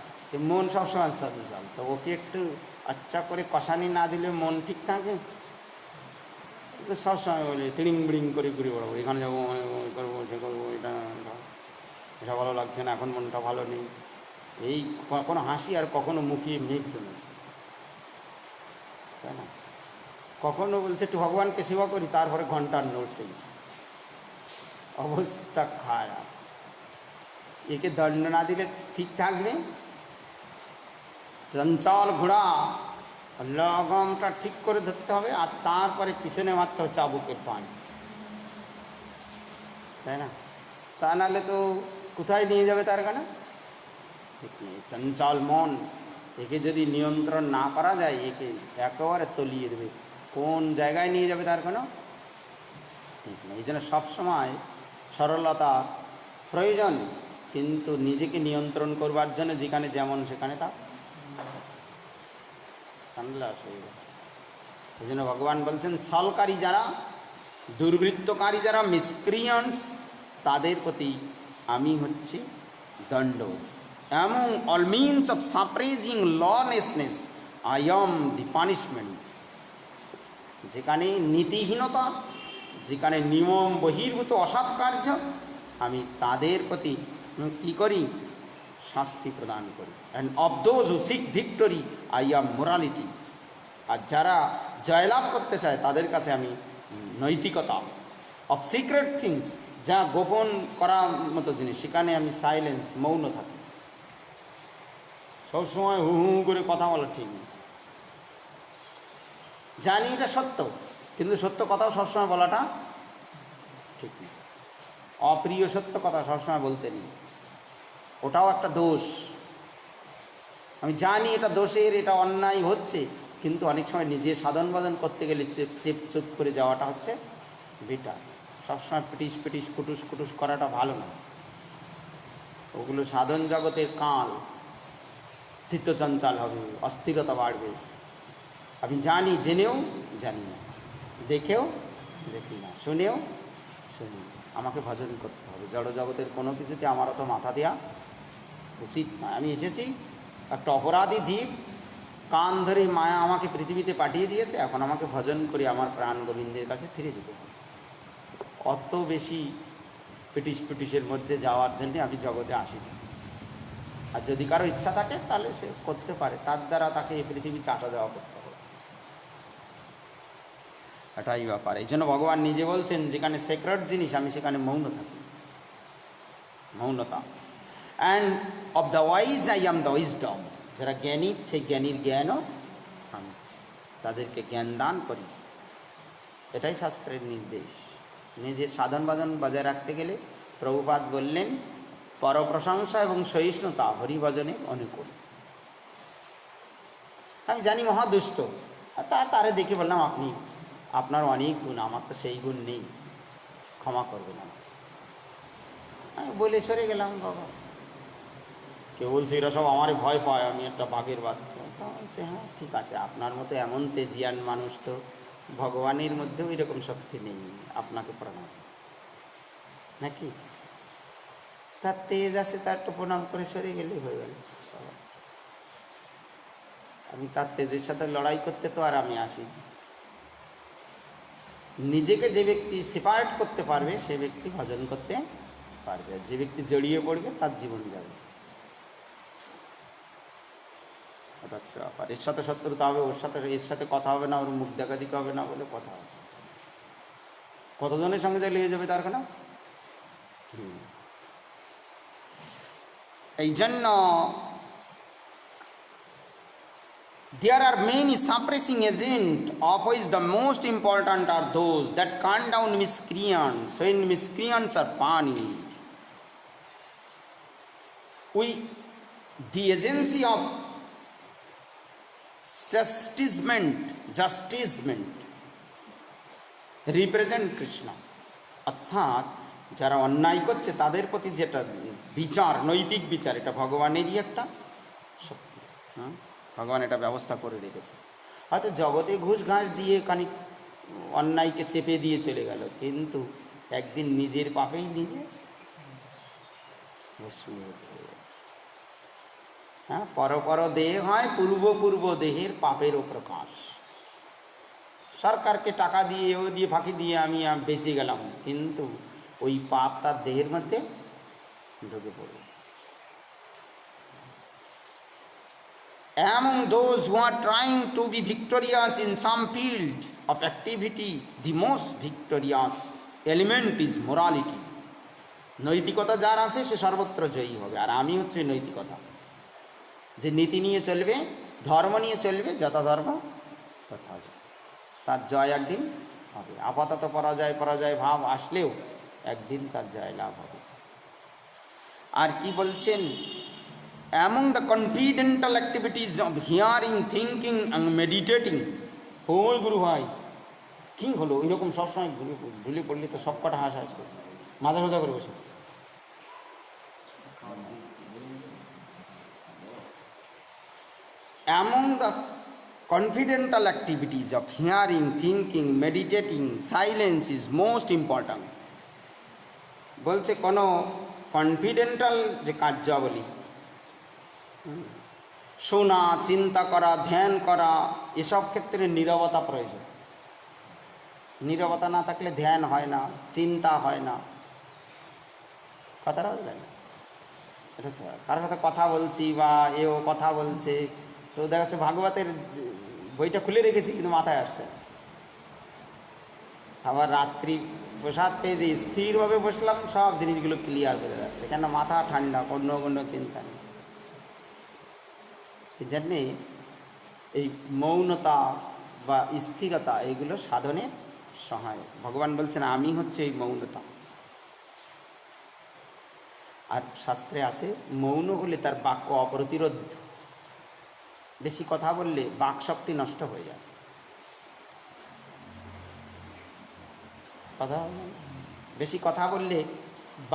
মন সবসময় চঞ্চল, তো ওকে একটু আচ্ছা করে কষানি না দিলে মন ঠিক থাকে? তো সবসময় বলি তিড়িং বিড়িং করে ঘুরে বেড়াবো, এখানে যাবো করবো সে করবো, এটা এটা ভালো লাগছে না, এখন মনটা ভালো নেই, এই কখনো হাসি আর কখনো মুখিয়ে মেঘ জমেছে, তাই না? কখনো বলছে একটু ভগবানকে সেবা করি, তারপরে ঘন্টার নড়ছেই, অবস্থা খারাপ। একে দণ্ড না দিলে ঠিক থাকবে। চঞ্চল ঘোড়া লগমটা ঠিক করে ধরতে হবে, আর তারপরে পিছনে মাত্র চাবুকের পান, তাই না? তা নাহলে তো কোথায় নিয়ে যাবে তার কানে? চঞ্চল মন, একে যদি নিয়ন্ত্রণ না করা যায় একে একেবারে তলিয়ে দেবে, কোন জায়গায় নিয়ে যাবে তার কোনো ঠিক নেই। এই জন্য সবসময় সরলতা প্রয়োজন, কিন্তু নিজেকে নিয়ন্ত্রণ করবার জন্য যেখানে যেমন সেখানে তা ঠান্ডা অসুবিধা। এই জন্য ভগবান বলছেন ছলকারী যারা, দুর্বৃত্তকারী যারা, মিসক্রিয়েন্টস, তাদের প্রতি আমি হচ্ছি দণ্ড। Among all means of suppressing lawlessness I am the punishment. যেখানে নীতিহীনতা, যেখানে নিয়ম বহির্ভূত অসৎ কার্য, আমি তাদের প্রতি কী করি? শাস্তি প্রদান করি। And of those who seek victory I am morality. আর যারা জয়লাভ করতে চায় তাদের কাছে আমি নৈতিকতা। অফ সিক্রেট থিংস, যা গোপন করার মতো জিনিস, সেখানে আমি সাইলেন্স, মৌন থাকি। সবসময় হু হু করে কথা বলা ঠিক নেই। জানি এটা সত্য, কিন্তু সত্য কথাও সবসময় বলাটা ঠিক নেই। অপ্রিয় সত্য কথা সবসময় বলতে নেই, ওটাও একটা দোষ। আমি জানি এটা দোষের, এটা অন্যায় হচ্ছে, কিন্তু অনেক সময় নিজে সাধন বাদন করতে গেলে চেপ চুপ করে যাওয়াটা হচ্ছে বেটার। সবসময় পিটিস পিটিস কুটুস কুটুস করাটা ভালো না। ওগুলো সাধন জগতের কাল, চিত্তচঞ্চল হবে, অস্থিরতা বাড়বে। আমি জানি, জেনেও জানি না, দেখেও দেখি না, শুনেও শুনি। আমাকে ভজন করতে হবে। জড় জগতের কোনো কিছুতে আমার অত মাথা দেওয়া উচিত নয়। আমি এসেছি একটা অপরাধী জীব, কান ধরে মায়া আমাকে পৃথিবীতে পাঠিয়ে দিয়েছে, এখন আমাকে ভজন করে আমার প্রাণ গোবিন্দের কাছে ফিরে যেতে হবে। অত বেশি পিটিস পিটিসের মধ্যে যাওয়ার জন্যে আমি জগতে আসি। আর যদি কারো ইচ্ছা থাকে তাহলে সে করতে পারে, তার দ্বারা তাকে এই পৃথিবীতে আসা যাওয়া করতে হবে, এটাই ব্যাপার। এই জন্য ভগবান নিজে বলছেন যেখানে সেক্রেট জিনিস আমি সেখানে মৌন থাকি, মৌনতা। And of the wise I am the wisdom, যারা জ্ঞানী সেই জ্ঞানীর জ্ঞানও আমি, তাদেরকে জ্ঞান দান করি, এটাই শাস্ত্রের নির্দেশ। নিজের সাধন ভজন বজায় রাখতে গেলে প্রভুপাদ বললেন পরপ্রশংসা এবং সহিষ্ণুতা হরিভজনে অনুকূল। আমি জানি মহাদুষ্ট, তারে দেখে বললাম আপনি, আপনার অনেক গুণ, আমার তো সেই গুণ নেই, ক্ষমা করবেন আমাকে। আমি বলে সরে গেলাম। বাবা কেউ বলছে এরা সব আমারে ভয় পায়, আমি একটা বাঘের বাচ্চা। বলছে হ্যাঁ ঠিক আছে, আপনার মতো এমন তেজিয়ান মানুষ তো ভগবানের মধ্যেও এরকম শক্তি নেই, আপনাকে প্রণাম, নাকি? তার তেজ আছে, তার একটু প্রণাম করে সরে গেলেই হয়ে গেল। আমি তার তেজের সাথে লড়াই করতে তো আর আমি আসি। নিজেকে যে ব্যক্তি সেপারেট করতে পারবে সে ব্যক্তি ভজন করতে পারবে, যে ব্যক্তি জড়িয়ে পড়বে তার জীবন যাবে। ওটা হচ্ছে ব্যাপার। এর সাথে শত্রুতা হবে, ওর সাথে এর সাথে কথা হবে না, ওর মুখ দেখা দিকে হবে না বলে কথা হবে। কতজনের সঙ্গে যে লেগে যাবে তার কোনো। এই জন্য there are many suppressing agents, of which the most important are those that calm down miscreants when miscreants are punished. We, the agency of chastisement represent Krishna. অর্থাৎ যারা অন্যায় করছে তাদের প্রতি যেটা বিচার, নৈতিক বিচার, এটা ভগবানেরই একটা শক্তি। হ্যাঁ, ভগবান এটা ব্যবস্থা করে রেখেছে। হয়তো জগতে ঘুষ ঘাস দিয়ে খানিক অন্যায়কে চেপে দিয়ে চলে গেল, কিন্তু একদিন নিজের পাপেই নিজে। হ্যাঁ, পর দেহ হয় পূর্ব দেহের পাপেরও প্রকাশ। সরকারকে টাকা দিয়ে ও দিয়ে ফাঁকি দিয়ে আমি বেঁচে গেলাম, কিন্তু ওই পাপ তার দেহের মধ্যে ঢুকে পড়বে। Among those who are trying to be victorious in some field of activity, the most victorious element is morality. নৈতিকতা যার আছে সে সর্বত্র জয়ী হবে। আর আমি হচ্ছে নৈতিকতা, যে নীতি নিয়ে চলবে, ধর্ম নিয়ে চলবে, যথা ধর্ম তথা জয়, তার জয় একদিন হবে। আপাতত পরাজয় ভাব আসলেও একদিন তার জয় লাভ হবে। আর কি বলছেন? Among the confidential activities of hearing, thinking and meditating. ওই গুরু ভাই কি হলো এরকম সবসময় ভুলে পড়লে তো সব কটা হাসা করছে, মাঝে মাঝে করে বসে। Among the confidential activities of hearing, thinking, meditating, silence is most important. বলছে কোনো কনফিডেন্টাল যে কার্যাবলী, শোনা, চিন্তা করা, ধ্যান করা, এসব ক্ষেত্রে নীরবতা প্রয়োজন। নীরবতা না থাকলে ধ্যান হয় না, চিন্তা হয় না। কথাটা বুঝলেন? এটা কারোর সাথে কথা বলছি বা এও কথা বলছে, তো দেখা যাচ্ছে ভাগবতের বইটা খুলে রেখেছি কিন্তু মাথায় আসছে। আবার রাত্রি প্রসাদ পেয়ে যে স্থিরভাবে বসলাম, সব জিনিসগুলো ক্লিয়ার হয়ে যাচ্ছে, কেন মাথা ঠান্ডা, অন্য চিন্তা নেই। এই জন্যে এই মৌনতা বা স্থিরতা এগুলো সাধনের সহায়ক। ভগবান বলছেন আমি হচ্ছে এই মৌনতা। আর শাস্ত্রে আছে মৌন হলে তার বাক্য অপ্রতিরোধ। বেশি কথা বললে বাকশক্তি নষ্ট হয়ে যায়। বেশি কথা বললে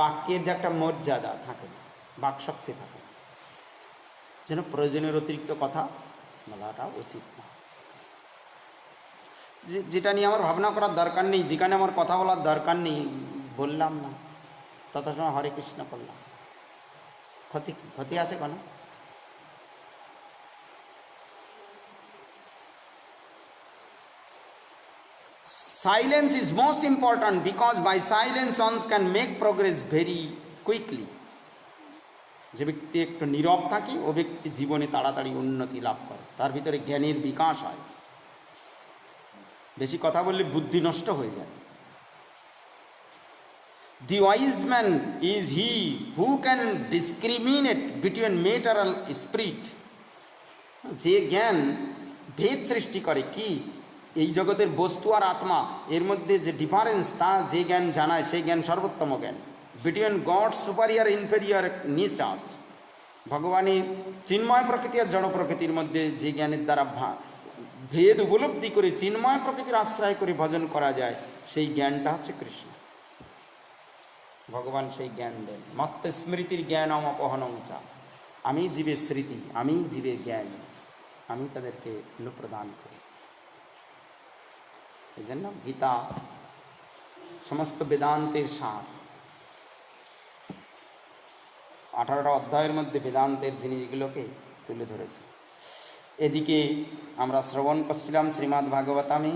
বাক্যের যে একটা মর্যাদা থাকে, বাকশক্তি থাকে, যেন প্রয়োজনের অতিরিক্ত কথা বলাটা উচিত না। যেটা নিয়ে আমার ভাবনা করার দরকার নেই, যেখানে আমার কথা বলার দরকার নেই, বললাম না, তত সময় হরে কৃষ্ণ করলাম, ক্ষতি আছে কেন? Silence is most important because by silence one can make progress very quickly. যে ব্যক্তি একটু নীরব থাকে ও ব্যক্তি জীবনে তাড়াতাড়ি উন্নতি লাভ করে, তার ভিতরে জ্ঞানের বিকাশ হয়। বেশি কথা বললে বুদ্ধি নষ্ট হয়ে যায়। The wise man is he who can discriminate between matter and spirit. যে জ্ঞান ভেদ সৃষ্টি করে, কি এই জগতের বস্তু আর আত্মা এর মধ্যে যে ডিফারেন্স, তা যে জ্ঞান জানায় সেই জ্ঞান সর্বোত্তম জ্ঞান। বিটুইন গড সুপারিয়ার ইনফেরিয়ার নেচার্স, ভগবানের চিন্ময় প্রকৃতি আর জড় প্রকৃতির মধ্যে যে জ্ঞানের দ্বারা ভেদ উপলব্ধি করে চিন্ময় প্রকৃতির আশ্রয় করে ভজন করা যায়, সেই জ্ঞানটা হচ্ছে কৃষ্ণ। ভগবান সেই জ্ঞান দেন। মত্ত স্মৃতির জ্ঞান অপহনং চা, আমি জীবের স্মৃতি, আমি জীবের জ্ঞান, আমি তাদেরকে প্রদান করি। এই জন্য গীতা সমস্ত বেদান্তের সার, 18টা অধ্যায়ের মধ্যে বেদান্তের জিনিসগুলোকে তুলে ধরেছে। এদিকে আমরা শ্রবণ করছিলাম শ্রীমদ্ ভাগবতামে,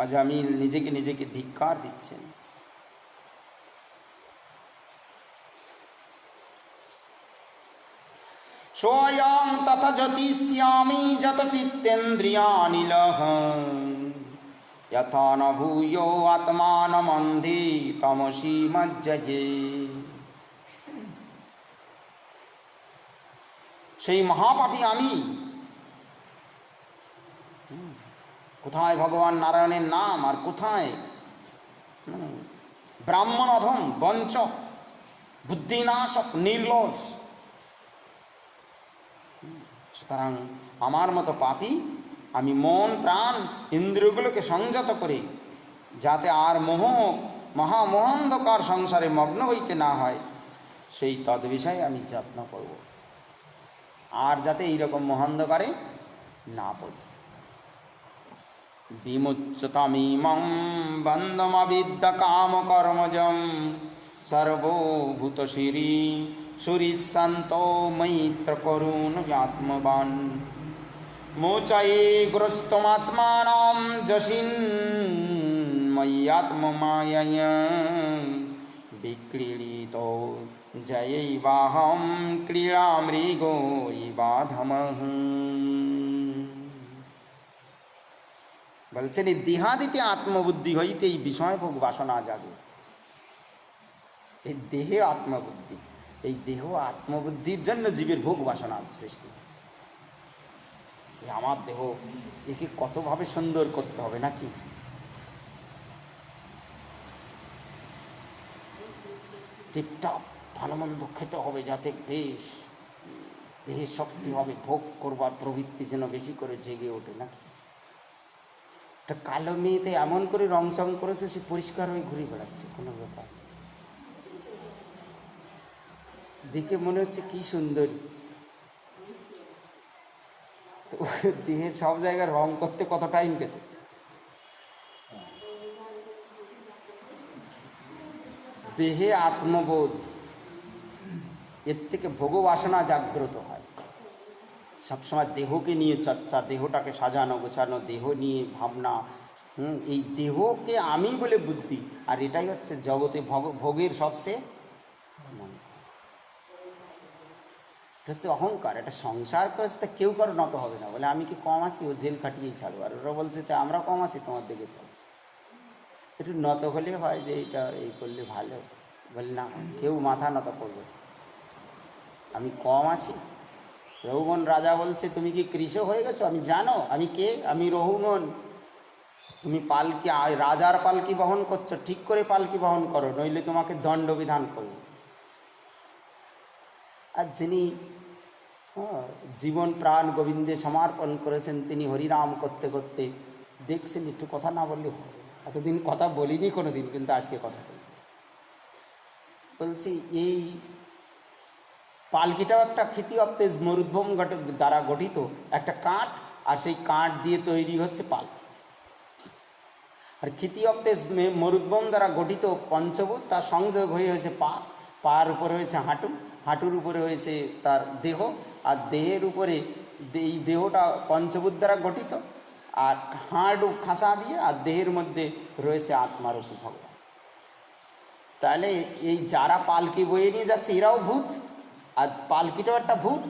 আজ আমি নিজেকে ধিক্কার দিচ্ছেন। সোয়ং তথা জ্যোতিষ্যামি যত চিত্তেন্দ্রিয়ানিলহ যথা ন ভূয়ো আত্মানমন্ধি তমসি মজ্জয়ে। সেই মহাপাপী আমি। কোথায় ভগবান নারায়ণের নাম আর কোথায় ব্রাহ্মণ অধম বঞ্চক বুদ্ধিনাশক নির্লজ্জ। সুতরাং আমার মতো পাপী আমি মন প্রাণ ইন্দ্রিয়গুলোকে সংযত করি, যাতে আর মহামোহান্ধকার সংসারে মগ্ন হইতে না হয়, সেই তদ্বিষয়ে আমি যত্ন করব, আর যাতে এইরকম মহান্ধকারে না পড়ি। বিমুচ্যতামিমং বন্ধমবিদ্যা কাম কর্মজম সর্বভূতশিরি সুরিশান্ত মৈত্র করুণ আত্মবান মোচয়ে গ্রস্তমাত্মানাম যশিন্ময়্যাত্মমায়য়া বিক্রীড়িত জয়ৈবাহম ক্রীড়ামৃগো ইবাধমঃ। বলছেন এই দেহাদিতে আত্মবুদ্ধি হইতে এই বিষয়ভোগ বাসনা জাগে। এই দেহে আত্মবুদ্ধি, এই দেহ আত্মবুদ্ধির জন্য জীবের ভোগ বাসনার সৃষ্টি। আমার দেহ, একে কতভাবে সুন্দর করতে হবে নাকি? টিপটপ ভালো মন্দ খেতে হবে, যাতে বেশ দেহে শক্তি হবে, ভোগ করবার প্রবৃত্তি যেন বেশি করে জেগে ওঠে নাকি? একটা কালো মেয়েতে এমন করে রং চং করেছে, সে পরিষ্কার হয়ে ঘুরে বেড়াচ্ছে, কোনো ব্যাপার দেখে মনে হচ্ছে কি সুন্দরী। তো দেহের সব জায়গায় রং করতে কত টাইম গেছে। দেহে আত্মবোধ, এর থেকে ভোগবাসনা জাগ্রত হয়। সবসময় দেহকে নিয়ে চর্চা, দেহটাকে সাজানো গোছানো, দেহ নিয়ে ভাবনা, এই দেহকে আমি বলে বুদ্ধি, আর এটাই হচ্ছে জগতে ভোগের সবচেয়ে হচ্ছে অহংকার। এটা সংসার করেছে তা কেউ কারো নত হবে না, বলে আমি কি কম আছি, ও জেল খাটিয়েই ছাড়বো। আর ওরা বলছে তো আমরা কম আছি, তোমার দিকে চলছে। একটু নত হলে হয় যে এটা এই করলে ভালো, বলে না, কেউ মাথা নত করবে। আমি কম আছি। রঘুমন রাজা বলছে তুমি কি কৃষ হয়ে গেছো? আমি জানো আমি কে, আমি রঘুমন। তুমি পালকি, রাজার পালকি বহন করছো, ঠিক করে পালকি বহন করো, নইলে তোমাকে দণ্ডবিধান করবে। আর যিনি জীবন প্রাণ গোবিন্দে সমর্পণ করেছেন, তিনি হরিনাম করতে করতে দেখছেন একটু কথা না বললে হবে। এতদিন কথা বলিনি কোনো দিন, কিন্তু আজকে কথা বলছি। এই পালকিটাও একটা খ্যাতি অব তেজ মরুদ্ভম দ্বারা গঠিত একটা কাঠ, আর সেই কাঠ দিয়ে তৈরি হচ্ছে পালকি। আর খ্যাতি অব তেজ মরুদ্ভম দ্বারা গঠিত পঞ্চভূত, তার সংযোগ হয়ে হয়েছে পা, পার উপরে হয়েছে হাঁটু, হাঁটুর উপরে হয়েছে তার দেহ, আর দেহের উপরে এই দেহটা পঞ্চভূত দ্বারা গঠিত, আর হাঁটু খাসা দিয়ে, আর দেহের মধ্যে রয়েছে আত্মার উপর ভগবান। তাহলে এই যারা পালকি বয়ে নিয়ে যাচ্ছে এরাও ভূত, আর পালকিটাও একটা ভূত,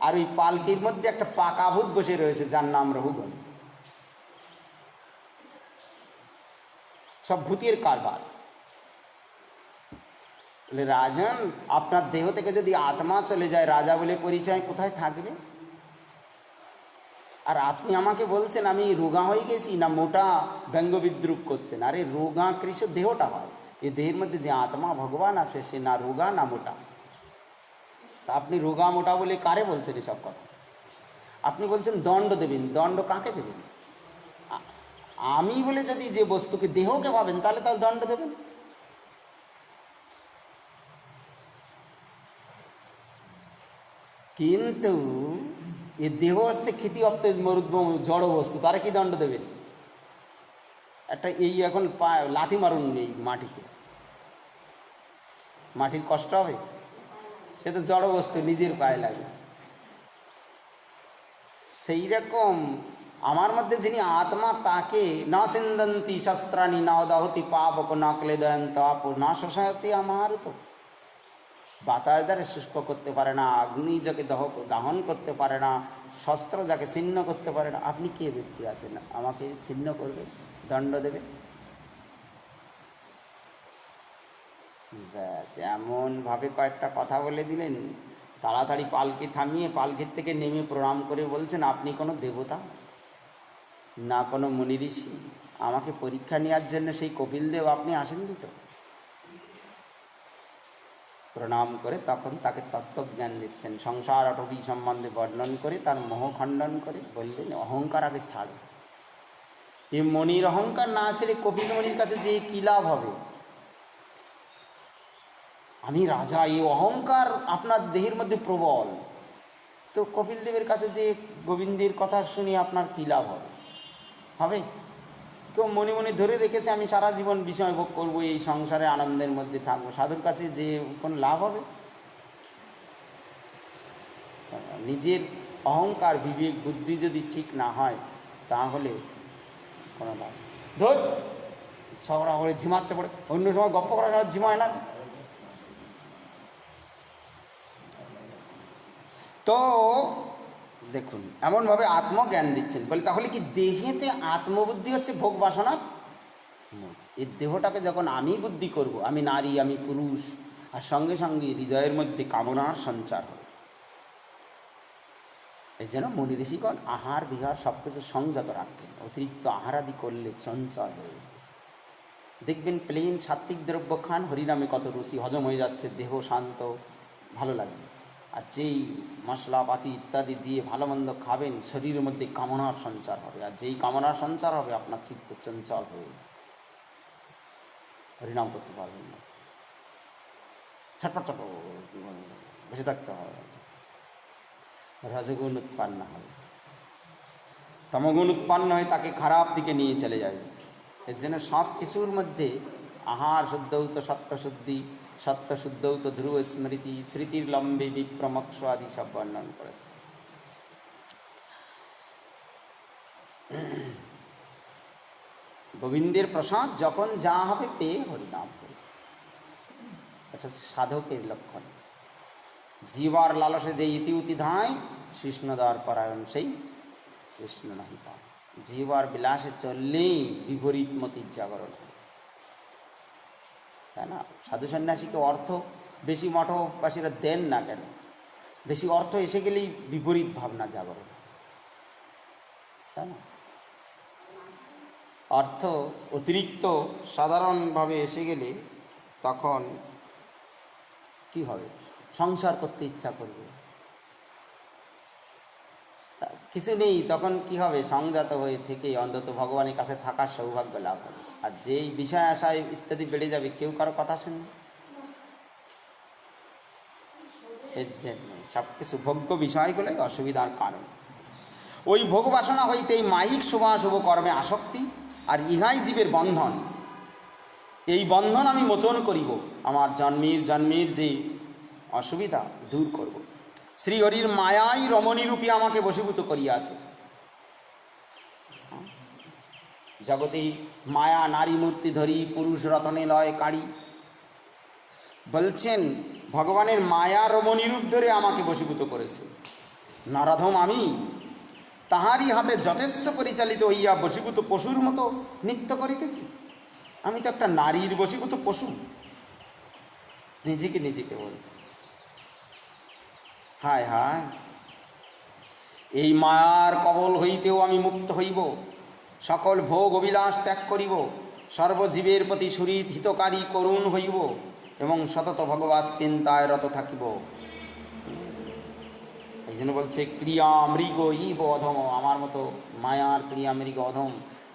আর ওই পালকির মধ্যে একটা পাকা ভূত বসে রয়েছে যার নাম রহুগণ। সব ভূতের কারবার। বলে রাজন, আপনার দেহ থেকে যদি আত্মা চলে যায়, রাজা বলে পরিচয় কোথায় থাকবে? আর আপনি আমাকে বলছেন আমি রোগা হয়ে গেছি না মোটা, ব্যঙ্গ বিদ্রুপ করছেন। আরে রোগা কৃষ দেহটা হয়, এই দেহের মধ্যে যে আত্মা ভগবান আছে সে না রোগা না মোটা। তা আপনি রোগা মোটা বলে কারে বলছেন এসব কথা? আপনি বলছেন দণ্ড দেবেন, দণ্ড কাকে দেবেন? আমি বলে যদি যে বস্তুকে দেহকে পাবেন তাহলে তাহলে দণ্ড দেবেন। কিন্তু এ দেহ হচ্ছে ক্ষিতি অপ্তেজ মরুদ্ভূম জড় বস্তু, তারা কি দণ্ড দেবেন? একটা এই এখন লাথি মারুন এই মাটিতে, মাটির কষ্ট হবে? সে তো জড় বস্তু, নিজের পায়ে লাগে। সেই রকম আমার মধ্যে যিনি আত্মা, তাকে না সিন্দন্তি শস্ত্রাণি না দহতি পাপক না ক্লেদয়ন্ত আপ না শোষায়তি আমার তো। বাতাস দ্বারা শুষ্ক করতে পারে না, অগ্নি যাকে দাহন করতে পারে না, শস্ত্র যাকে ছিন্ন করতে পারে না, আপনি কে ব্যক্তি আছেন আমাকে ছিন্ন করবে, দণ্ড দেবে? ব্যাস এমনভাবে কয়েকটা কথা বলে দিলেন, তাড়াতাড়ি পালকি থামিয়ে পালকির থেকে নেমে প্রণাম করে বলছেন, আপনি কোনো দেবতা না কোনো মুনি ঋষি, আমাকে পরীক্ষা নেওয়ার জন্য সেই কপিলদেব আপনি আসেননি তো? প্রণাম করে তখন তাকে তত্ত্বজ্ঞান দিচ্ছেন, সংসার অটবি সম্বন্ধে বর্ণন করে তার মোহ খণ্ডন করে বললেন, অহংকার আগে ছাড়ো। এই মনির অহংকার না ছেড়ে কপিল মনির কাছে যে কী লাভ হবে? আমি রাজা, এই অহংকার আপনার দেহের মধ্যে প্রবল, তো কপিল দেবের কাছে যে গোবিন্দের কথা শুনি আপনার কী লাভ হবে? হবে? কেউ মনে মনে ধরে রেখেছে আমি সারা জীবন বিষয় ভোগ করবো, এই সংসারে আনন্দের মধ্যে থাকবো, সাধুর কাছে যে কোনো লাভ হবে? নিজের অহংকার বিবেক বুদ্ধি যদি ঠিক না হয় তাহলে কোনো লাভ। ধর সবরা করে ঝিমাচ্ছে পড়ে, অন্য সময় গপ্প করার সময় ঝিমায় না। তো দেখুন এমনভাবে আত্মজ্ঞান দিচ্ছেন, বলে তাহলে কি দেহেতে আত্মবুদ্ধি হচ্ছে ভোগ বাসনার? এই দেহটাকে যখন আমি বুদ্ধি করব, আমি নারী আমি পুরুষ, আর সঙ্গে সঙ্গে হৃদয়ের মধ্যে কামনার সঞ্চার হবে। এই জন্য মুনি ঋষিগণ আহার বিহার সব কিছু সংযত রাখতেন, অতিরিক্ত আহারাদি করলে চঞ্চল হয়ে দেখবেন প্লেন সাত্ত্বিক দ্রব্য খান, হরিনামে কত রুচি, হজম হয়ে যাচ্ছে, দেহ শান্ত, ভালো লাগবে। আর যেই মশলাপাতি ইত্যাদি দিয়ে ভালো মন্দ খাবেন, শরীরের মধ্যে কামনার সঞ্চার হবে, আর যেই কামনার সঞ্চার হবে আপনার চিত্ত চঞ্চল হয়ে হরিনাম করতে পারবেন না, ছটপট ছট বসে থাকতে হবে, রজগুণ উৎপন্ন হবে, তমগুণ উৎপন্ন হয়ে তাকে খারাপ দিকে নিয়ে চলে যাবে। এর জন্য সব কিছুর মধ্যে আহার শুদ্ধৌত সত্যশুদ্ধি, সত্যশুদ্ধৌত ধ্রুব স্মৃতি, স্মৃতির লম্বে বিপ্রমক্ষ আদি সব বর্ণন করেছে। গোবিন্দের প্রসাদ যখন যা হবে পেয়ে হরিনাম করে, এটা সাধকের লক্ষণ। জীবার লালসে যে ইতিউতি ধায়, কৃষ্ণদার পরায়ণ সেই কৃষ্ণ নাহি পায়। জীবার বিলাসে চললেই বিপরীত মতির জাগরণ হয়, তাই না? সাধু সন্ন্যাসীকে অর্থ বেশি মঠবাসীরা দেন না কেন? বেশি অর্থ এসে গেলেই বিপরীত ভাবনা জাগরণ, তাই না? অর্থ অতিরিক্ত সাধারণভাবে এসে গেলে তখন কি হবে? সংসার করতে ইচ্ছা করবে, কিছু নেই তখন কি হবে? সংযত হয়ে থেকে অন্তত ভগবানের কাছে থাকার সৌভাগ্য লাভ হবে। আর যেই বিষয় আশায় ইত্যাদি বেড়ে যাবে, কেউ কারো কথা শুনবে। এর জন্য সব কিছু ভোগ্য বিষয়গুলোই অসুবিধার কারণ। ওই ভোগ বাসনা হইতে এই মায়িক শুভাশুভ কর্মে আসক্তি, আর ইহাই জীবের বন্ধন। এই বন্ধন আমি মোচন করিব, আমার জন্মের জন্মের যে অসুবিধা দূর করব। শ্রীহরির মায়াই রমণীরূপী আমাকে বশীভূত করিয়াছে। জগতে মায়া নারী মূর্তি ধরি, পুরুষ রতনে লয় কাড়ি। বলছেন ভগবানের মায়া রমণীরূপ ধরে আমাকে বশীভূত করেছে। নরাধম আমি তাহারই হাতে যথেষ্ট পরিচালিত হইয়া বশীভূত পশুর মতো নৃত্য করিতেছি। আমি তো একটা নারীর বশীভূত পশু। নিজেকে নিজেকে বলছে, হায় হায়, এই মায়ার কবল হইতেও আমি মুক্ত হইব, সকল ভোগ অভিলাষ ত্যাগ করিব, সর্বজীবের প্রতি সুহৃদ হিতকারী করুণ হইব এবং সতত ভগবৎ চিন্তায় রত থাকিব। এই জন্য বলছে ক্রিয়া মৃগ ইব অধম, আমার মতো মায়ার ক্রিয়া মৃগ অধম।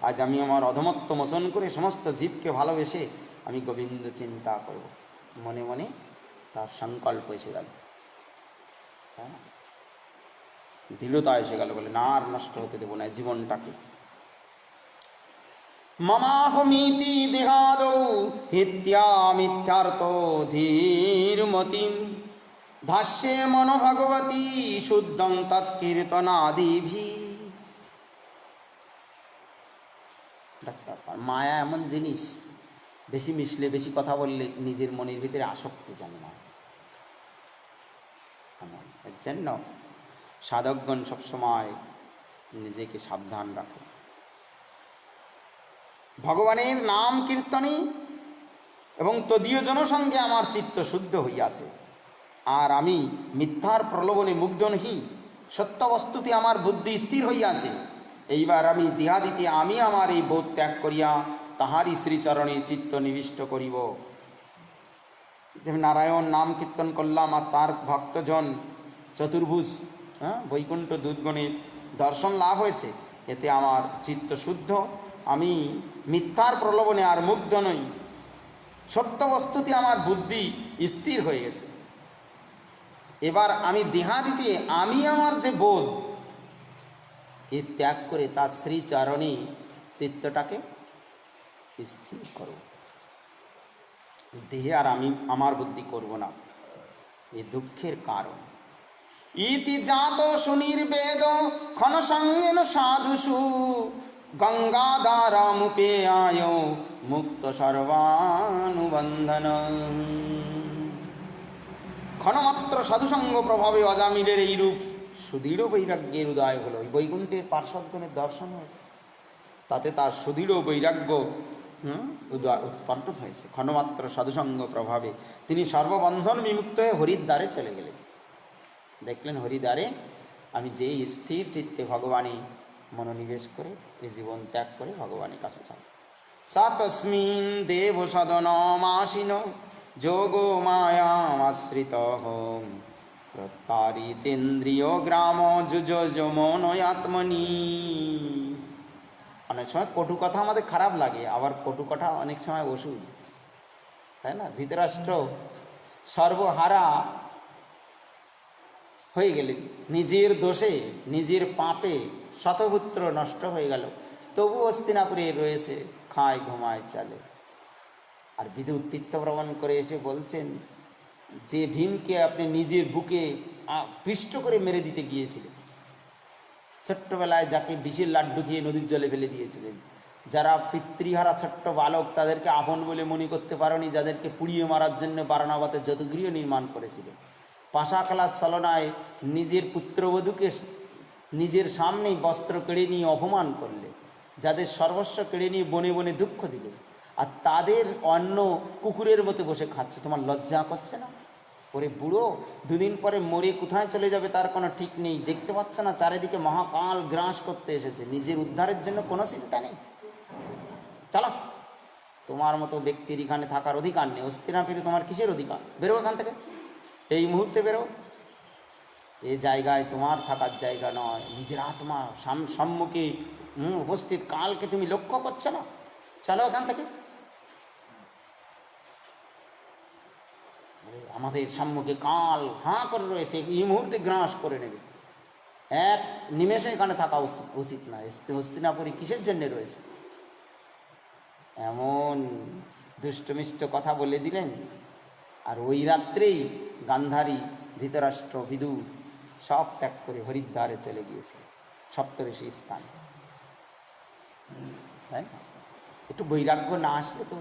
আজ আমি আমার অধমত্ব মোচন করে সমস্ত জীবকে ভালোবেসে আমি গোবিন্দ চিন্তা করব। মনে মনে তার সংকল্প এসে গেল, হ্যাঁ, দৃঢ়তা এসে গেল, বলে না আর নষ্ট হতে দেব না জীবনটাকে। মমাহমিতি দেহাদৌ হিত্যা মিথ্যার্থ ধীরমতিম ভাষ্যে মন ভগবতী শুদ্ধং তৎকীর্তনাদিভি। মায়া এমন জিনিস, বেশি মিশলে, বেশি কথা বললে নিজের মনের ভিতরে আসক্তি জন্মায়। এর জন্য সাধকগণ সবসময় নিজেকে সাবধান রাখে। ভগবানের নাম কীর্তনে এবং তদীয় জনসঙ্গে আমার চিত্ত শুদ্ধ হইয়াছে, আর আমি মিথ্যার প্রলোভনে মুগ্ধ নহি, সত্য বস্তুতে আমার বুদ্ধি স্থির হইয়াছে। এইবার আমি দেহাদিতে আমি আমার এই বোধ ত্যাগ করিয়া তাহারই শ্রীচরণে চিত্ত নিবিষ্ট করিব। যে নারায়ণ নাম কীর্তন করলাম আর তার ভক্তজন চতুর্ভুজ, হ্যাঁ, বৈকুণ্ঠ দুধগণের দর্শন লাভ হয়েছে, এতে আমার চিত্ত শুদ্ধ, আমি মিথ্যার প্রলোভনে আর মুগ্ধ নই, সত্য বস্তুতে আমার বুদ্ধি স্থির হয়ে গেছে। এবার আমি দেহাদিতে আমি আমার যে বোধ, এ ত্যাগ করে তার শ্রীচরণে চিত্তটাকে স্থির করব। দেহে আর আমি আমার বুদ্ধি করব না, এ দুঃখের কারণ। ইতি জাত সুনির্বেদ ক্ষণসঙ্গেন সাধুষু গঙ্গাধারামুপেয়ায় মুক্ত সর্বানুবন্ধন। ক্ষণমাত্র সাধুসঙ্গ প্রভাবে অজামিলের এইরূপ সুদৃঢ় বৈরাগ্যের উদয় হলো। এই বৈকুণ্ঠের পার্শ্বদগণের দর্শন হয়েছে, তাতে তার সুদৃঢ় বৈরাগ্য উৎপন্ন হয়েছে। ক্ষণমাত্র সাধুসঙ্গ প্রভাবে তিনি সর্ববন্ধন বিমুক্ত হয়ে হরিদ্বারে চলে গেলেন। দেখলেন হরিদ্বারে আমি যেই স্থির চিত্তে ভগবানই মনোনিবেশ করে এই জীবন ত্যাগ করে ভগবানের কাছে যাব। সা তস্মিন দেব সদনমাসীন যোগো মায়ামাশ্রিত প্রতারিতেন্দ্রিয় গ্রাম যুজ মনয়াত্মনি। অনেক সময় কটু কথা আমাদের খারাপ লাগে, আবার কটু কথা অনেক সময় ওষুধ, তাই না? ধৃতরাষ্ট্র সর্বহারা হয়ে গেলেন, নিজের দোষে নিজের পাপে শতপুত্র নষ্ট হয়ে গেল, তবু হস্তিনাপুরে রয়েছে, খায় ঘুমায় চলে। আর বিদুর তীর্থভ্রমণ করে এসে বলছেন যে ভীমকে আপনি নিজের বুকে পিষ্ট করে মেরে দিতে গিয়েছিলেন, ছোট্টবেলায় যাকে বিষের লাড্ডু খেয়ে নদীর জলে ফেলে দিয়েছিলেন, যারা পিতৃহারা ছোট্ট বালক তাদেরকে আপন বলে মনে করতে পারেনি, যাদেরকে পুড়িয়ে মারার জন্য বারাণবতে যদুগৃহ নির্মাণ করেছিলেন, পাশা খেলার ছলনায় নিজের পুত্রবধূকে নিজের সামনেই বস্ত্র কেড়ে নিয়ে অপমান করলে, যাদের সর্বস্ব কেড়ে নিয়ে বনে বনে দুঃখ দিলে, আর তাদের অন্ন কুকুরের মতো বসে খাচ্ছে, তোমার লজ্জা করছে না? ওরে বুড়ো, দুদিন পরে মরে কোথায় চলে যাবে তার কোনো ঠিক নেই, দেখতে পাচ্ছ না চারিদিকে মহাকাল গ্রাস করতে এসেছে, নিজের উদ্ধারের জন্য কোনো চিন্তা নেই। চলো, তোমার মতো ব্যক্তির এখানে থাকার অধিকার নেই, হস্তিনাপুরে তোমার কিসের অধিকার? বেরো এখান থেকে, এই মুহূর্তে বেরো, এই জায়গায় তোমার থাকার জায়গা নয়। নিজের আত্মা সম্মুখে উপস্থিত, কালকে তুমি লক্ষ্য করছো না? চলো এখান থেকে। আমাদের সম্মুখে কাল হাঁ করে রয়েছে, এই মুহূর্তে গ্রাস করে নেবে, এক নিমেষে এখানে থাকা উচিত না। হস্তিনাপুরে কিসের জন্য রয়েছে? এমন দুষ্টমিষ্ট কথা বলে দিলেন। আর ওই রাত্রেই গান্ধারী, ধৃতরাষ্ট্র, বিদুর সব ত্যাগ করে হরিদ্বারে চলে গিয়েছে, সপ্তর্ষি স্থান। তাই না? একটু বৈরাগ্য না আসলে তো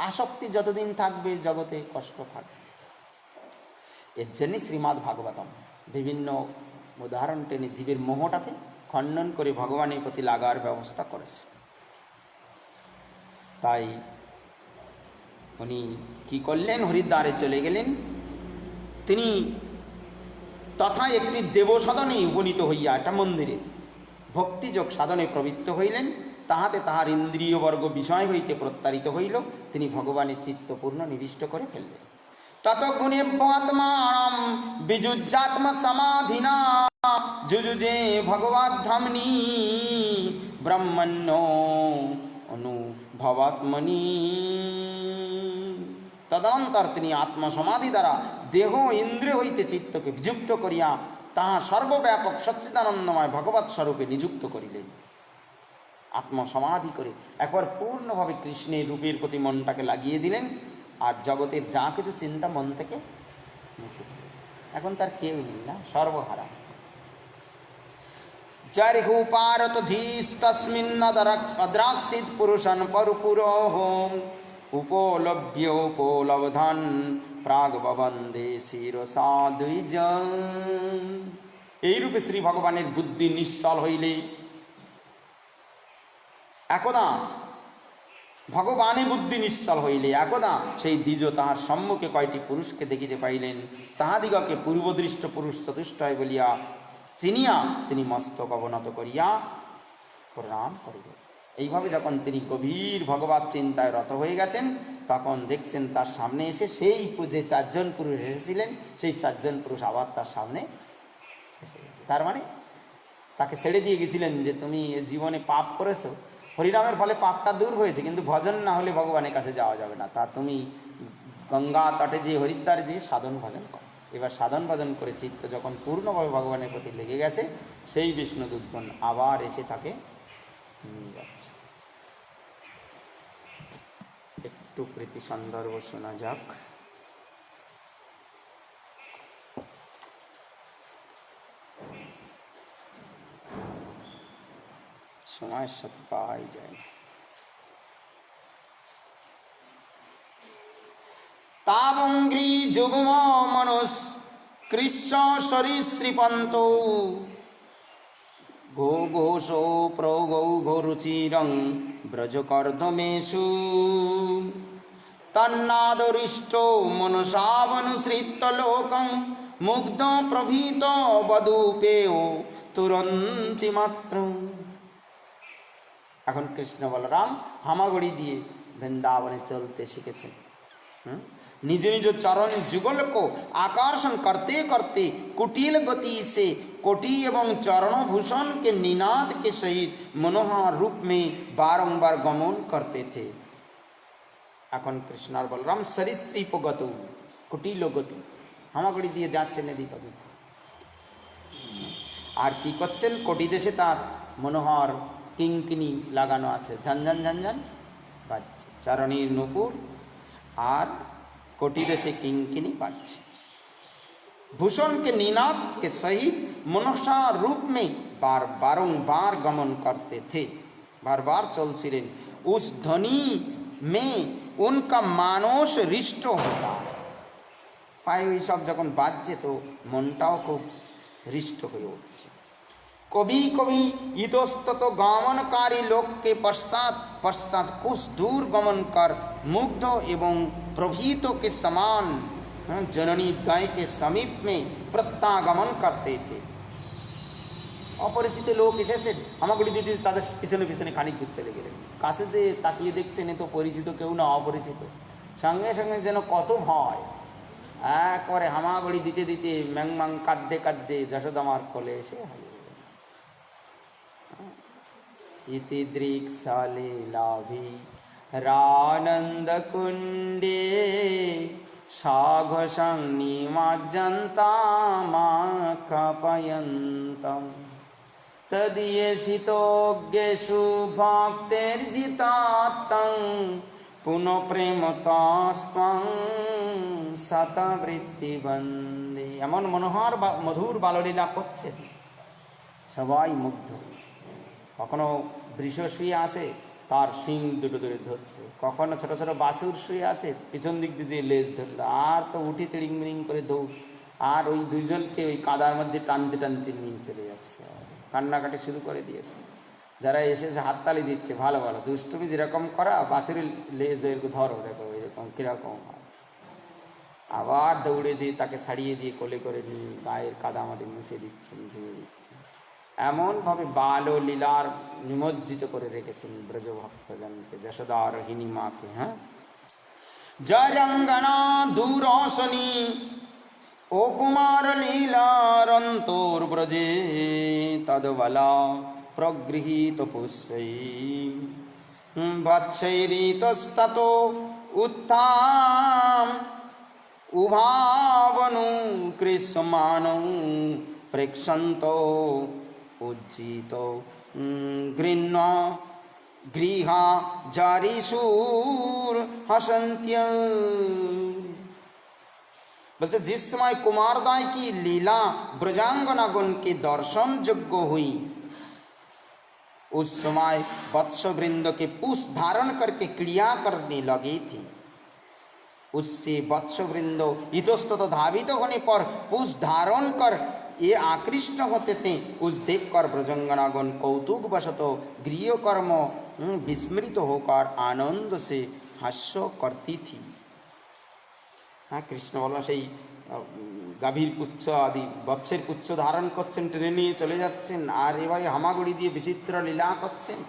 আসক্তি যতদিন থাকবে জগতে কষ্ট থাকবে। এর জন্যই শ্রীমদ্ ভাগবতম বিভিন্ন উদাহরণ টেনে জীবের মোহটাকে খণ্ডন করে ভগবানের প্রতি লাগার ব্যবস্থা করেছে। তাই উনি কি করলেন, হরিদ্বারে চলে গেলেন। তিনি তথা একটি দেবসদনে উপনীত হইয়া, একটা মন্দিরে ভক্তিযোগ সাধনে প্রবৃত্ত হইলেন। তাহাতে তাহার ইন্দ্রিয়বর্গ বিষয় হইতে প্রত্যারিত হইল, তিনি ভগবানের চিত্তপূর্ণ নিবিষ্ট করে ফেললেন। ততগুণেব্যাত্মানম বিজুজ্জাত্ম সমাধিনা যুজুজে ভগবদ্ধাম্নি ব্রহ্মণ্য অনুভবাত্মনি। তদনন্তর তিনি আত্মসমাধি দ্বারা দেহ ইন্দ্রিয় হইতে চিত্তকে বিযুক্ত করিয়া তাহা সর্বব্যাপক সচ্চিদানন্দময় ভগবৎ স্বরূপে নিযুক্ত করিলেন। আত্মসমাধি করে একবার পূর্ণভাবে কৃষ্ণের রূপের প্রতি মনটাকে লাগিয়ে দিলেন, আর জগতের যা কিছু চিন্তা মন থেকে মুছে দিলেন। এখন তার কেউ নেই, না, সর্বহারা। জর্হু পারত ধীস তস্মিন্ন অদ্রাক্ষিত পুরুষন পরপুরোহ উপলভ্য উপলব্ধন প্রাগবন্দে শিরসা দ্বিজ। এইরূপে শ্রী ভগবানের বুদ্ধি নিশ্চল হইলে একদা ভগবানে বুদ্ধি নিশ্চল হইলে একদা সেই দ্বিজ তাহার সম্মুখে কয়টি পুরুষকে দেখিতে পাইলেন। তাহাদিগকে পূর্বদৃষ্ট পুরুষ চতুষ্টয় বলিয়া চিনিয়া তিনি মস্তক অবনত করিয়া প্রণাম করিলেন। এইভাবে যখন তিনি গভীর ভগবত চিন্তায় রত হয়ে গেছেন, তখন দেখছেন তার সামনে এসে সেই যে চারজন পুরুষ এসেছিলেন, সেই চারজন পুরুষ আবার তার সামনে এসে গেছে। তার মানে তাকে ছেড়ে দিয়ে গেছিলেন যে তুমি জীবনে পাপ করেছো, হরিনামের ফলে পাপটা দূর হয়েছে, কিন্তু ভজন না হলে ভগবানের কাছে যাওয়া যাবে না। তা তুমি গঙ্গা তটে যে হরিদ্বারে যে সাধন ভজন করো। এবার সাধন ভজন করে চিত্ত যখন পূর্ণভাবে ভগবানের প্রতি লেগে গেছে, সেই বিষ্ণুদূতগণ আবার এসে তাকে নিয়ে যাচ্ছে। একটু প্রীতি সন্দর্ভ শোনা যাক। সময়ের সাথে পাওয়াই যায় না। তাবঙ্গ্রি যুগ্ম মনুষ কৃষ্ণ সরীসৃপন্ত গো ঘোষো প্রগৌ ঘোরুচিরং ব্রজকর্দমেষু তন্নাদরিষ্ট মনসাবনুসৃত্য লোকং মুগ্ধ প্রভীত বদূপেয় তুরন্তি মাত্র। এখন কৃষ্ণ বলরাম হামাগুড়ি দিয়ে বৃন্দাবনে চলতে শিখেছেন। निज निज चरण जुगल को आकर्षण करते करते कुटिल गति से कोटि एवं चरण भूषण के निनाद के सहित मनोहर रूप में बारंबार गमन करते थे। এখন কৃষ্ণ আর বলরাম সরীসৃপ গত কুটিল গতি হামাগুড়ি দিয়ে যাচ্ছেন এদিক ওদিক। আর কি করছেন, কোটি দেশে তার মনোহর কিঙ্কিনি লাগানো আছে, ঝনঝন ঝনঝন বাজছে, চরণীর নূপুর আর कोटि देशे किंकिनी बाजছে। भूषण के निनाद के सहित मनुष्य रूप में बारंबार गमन करते थे, बार बार चलছিলেন। उस ध्वनि में उनका मानस हृष्ट होता। पाए ওই সব যখন বাজছে তো মনটাও খুব হৃষ্ট হয়ে উঠছে। कभी कभी इतस्तत गमनकारी लोक के पश्चात पश्चात कुछ दूर गमन कर मुग्ध एवं प्रभीतों के समान जननी द्वय के समीप में प्रत्यागमन करते थे। অপরিচিত লোক এসেছে, হামাগুড়ি দিদি তাদের পিছনে পিছনে খানিক দূর চলে গেলেন। কাছে যে তাকিয়ে দেখছেন এ তো পরিচিত কেউ না, অপরিচিত। সঙ্গে সঙ্গে যেন কত ভয়, একবারে হামাগুড়ি দিতে দিতে ম্যাংমাং কাঁদতে কাঁদতে যশোদামার কোলে এসে इति दृक्सलीलाभि रानंद कुंडे साघसं निमज्जन्तामाकपयन्तं तदीयसितोज्ञेषु भक्तिर्जितात्तं पुनः प्रेमतास्त्वं शतवृत्तिबन्दी। এমন মনোহর মধুর বাললীলা করছে, সবাই মুগ্ধ। কখনো বৃষ শুয়ে আছে, তার শিং দুটো ধরে ধরছে, কখনো ছোট ছোট বাছুর শুয়ে আছে, পিছন দিক দিয়ে লেজ ধরলো, আর তো উঠি তিড়িং মিড়িং করে দৌড়। আর ওই দুইজনকে ওই কাদার মধ্যে টানতে টানতে নিয়ে চলে যাচ্ছে, কান্নাকাটি শুরু করে দিয়েছে। যারা এসেছে হাততালি দিচ্ছে, ভালো ভালো দুষ্টুমি যেরকম করা, বাসের লেজ এরকম ধরো, দেখো এরকম কীরকম হয়। আবার দৌড়ে যেয়ে তাকে ছাড়িয়ে দিয়ে কোলে করে নিয়ে গায়ের কাদামাটি মুছে দিচ্ছেন, ধুয়ে দিচ্ছেন। এমনভাবে বাল ও লীলার নিমজ্জিত করে রেখেছেন ব্রজভক্তজনকে, যশোদা রোহিণী মাকে। হ্যাঁ, জয়রঙ্গনা দূরশনি ও কুমার লীলারন্তর ব্রজে তদ্বলা প্রগৃহীত পুষ্যৈ বৎসৈরিতস্তত উত্থাম উভাবনু কৃষ্মানৌ প্রেক্ষন্ত উজ্জিত গৃহ্ণ গৃহা জারিসুর हसन्त्य। বলছে जिस समय कुमारदाय की लीला ब्रजांगनागण के दर्शन योग्य हुई, उस समय वत्सवृंद के पूछ धारण करके क्रिया करने लगी थी। उससे वत्सवृंद इतस्तत धावित होने पर पूछ धारण कर ये आकृष्ट होते थे। उस देखकर ब्रजंगनागण कौतुक वशत गृह कर्म विस्मृत होकर आनंद से हास्य करती थी। हाँ, कृष्ण बोलो সেই গাভীর পুচ্ছ আদি বৎসের পুচ্ছ ধারণ করছেন, টেনে নিয়ে চলে যাচ্ছেন, আর এভাবে হামাগুড়ি দিয়ে বিচিত্র লীলা করছেন।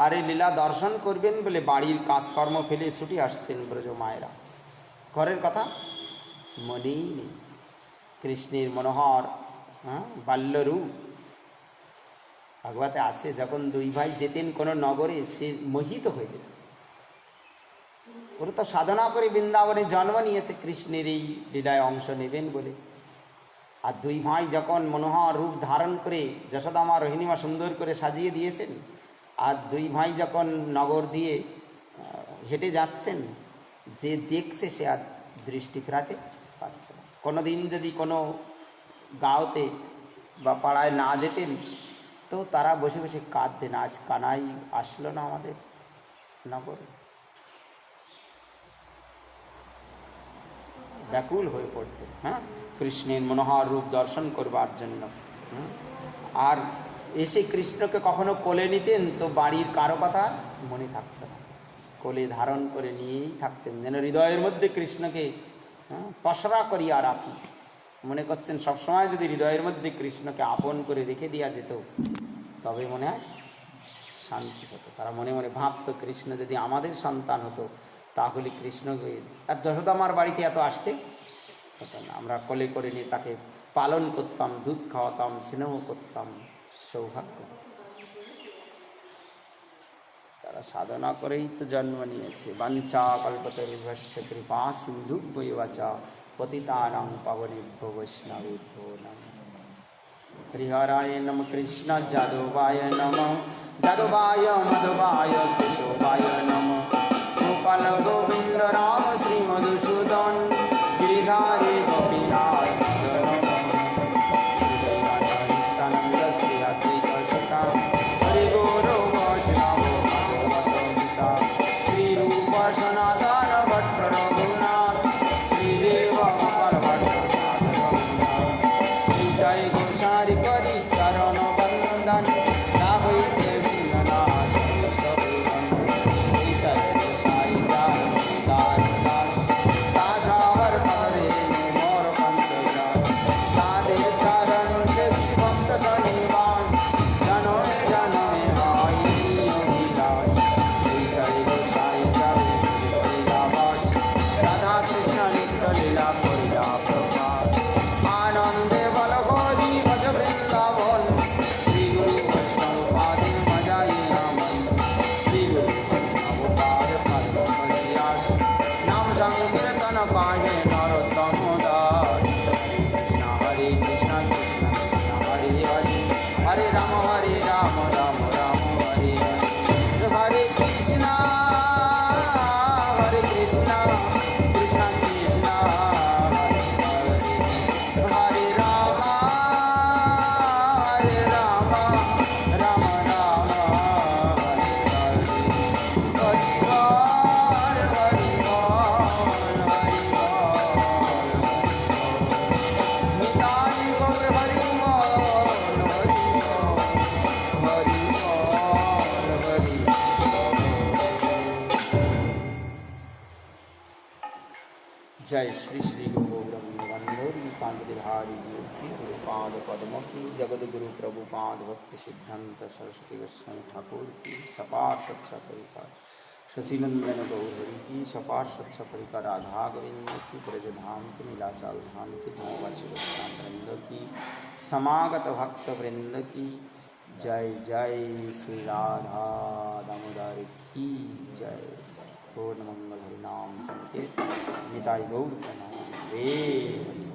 আর এই লীলা দর্শন করবেন বলে বাড়ির কাজকর্ম ফেলে ছুটি আসছেন ব্রজ মায়েরা। ঘরের কথা মনেই নেই। কৃষ্ণের মনোহর বাল্যরূপ ভাগবতে আছে, যখন দুই ভাই যেতেন কোনো নগরে, সে মোহিত হয়ে যেত। ওরা তো সাধনা করে বৃন্দাবনে জন্ম নিয়েছে কৃষ্ণের এই লীলায় অংশ নেবেন বলে। আর দুই ভাই যখন মনোহর রূপ ধারণ করে যশোদা মা রোহিণী মা সুন্দর করে সাজিয়ে দিয়েছেন, আর দুই ভাই যখন নগর দিয়ে হেঁটে যাচ্ছেন, যে দেখছে সে আর দৃষ্টি ফেরাতে পারছে না। কোনো দিন যদি কোনো গাঁওতে বা পাড়ায় না যেতেন, তো তারা বসে বসে কাঁদতেন, আজ কানাই আসলো না আমাদের নগরে। ব্যাকুল হয়ে পড়তেন, হ্যাঁ, কৃষ্ণের মনোহর রূপ দর্শন করবার জন্য। আর এসে কৃষ্ণকে কখনো কোলে নিতেন তো বাড়ির কারো কথা মনে থাকতো না, কোলে ধারণ করে নিয়েই থাকতেন, যেন হৃদয়ের মধ্যে কৃষ্ণকে পসরা করিয়া রাখি। মনে করছেন সবসময় যদি হৃদয়ের মধ্যে কৃষ্ণকে আপন করে রেখে দেওয়া যেত, তবে মনে হয় শান্তি হতো। তারা মনে মনে ভাবতো, কৃষ্ণ যদি আমাদের সন্তান হতো তাহলে কৃষ্ণকে, আর যশোদামার বাড়িতে এত আসতে হতো না। আমরা কোলে করে নিয়ে তাকে পালন করতাম, দুধ খাওয়াতাম, স্নেহ করতাম, সৌভাগ্য। তারা সাধনা করেই তো জন্ম নিয়েছে। বাঞ্ছা কল্পতরুভ্যশ্চ কৃপা সিন্ধুভ্যৈব চ পতিতানাং পাবনেভ্যো বৈষ্ণবেভ্যো নমঃ। হরিহরায় নমঃ, কৃষ্ণ যাদবায় নমঃ, যাদবায় মধবায় কেশবায় নমঃ। গোপাল গোবিন্দ রাম শ্রী মধুসূদন গিরিধারী গোপীনাথ নিত্যানন্দ শ্রী অদ্বৈত সতা হরি গুরু বৈষ্ণব ভাগবত গীতা শ্রী রূপ সনাতন ভট্ট রঘুনাথ শ্রী দেব গোপাল ভট্ট শ্রী জয় গোসারি করি চরণ বন্দন না হইতে ভিন্ননাথ जय श्री श्री गुरु गोब्रह्मण्योरी कांत बिहारी जी की गुरुपाद पद्म की जगत गुरु प्रभुपाद भक्ति सिद्धांत सरस्वती गोस्वामी ठाकुर की सपार सच्चा परिकार शशिनंदन गौहरी की सपार सच्चा परिकार राधा गोविंद की ब्रजधाम की नीलाचल धाम की धनवाची वृंद की समागत भक्त वृंद की जय जय श्री राधा दामोदर की जय। पूर्ण मंगल हरिनाम संकेत निताई गौर प्रणाम देव।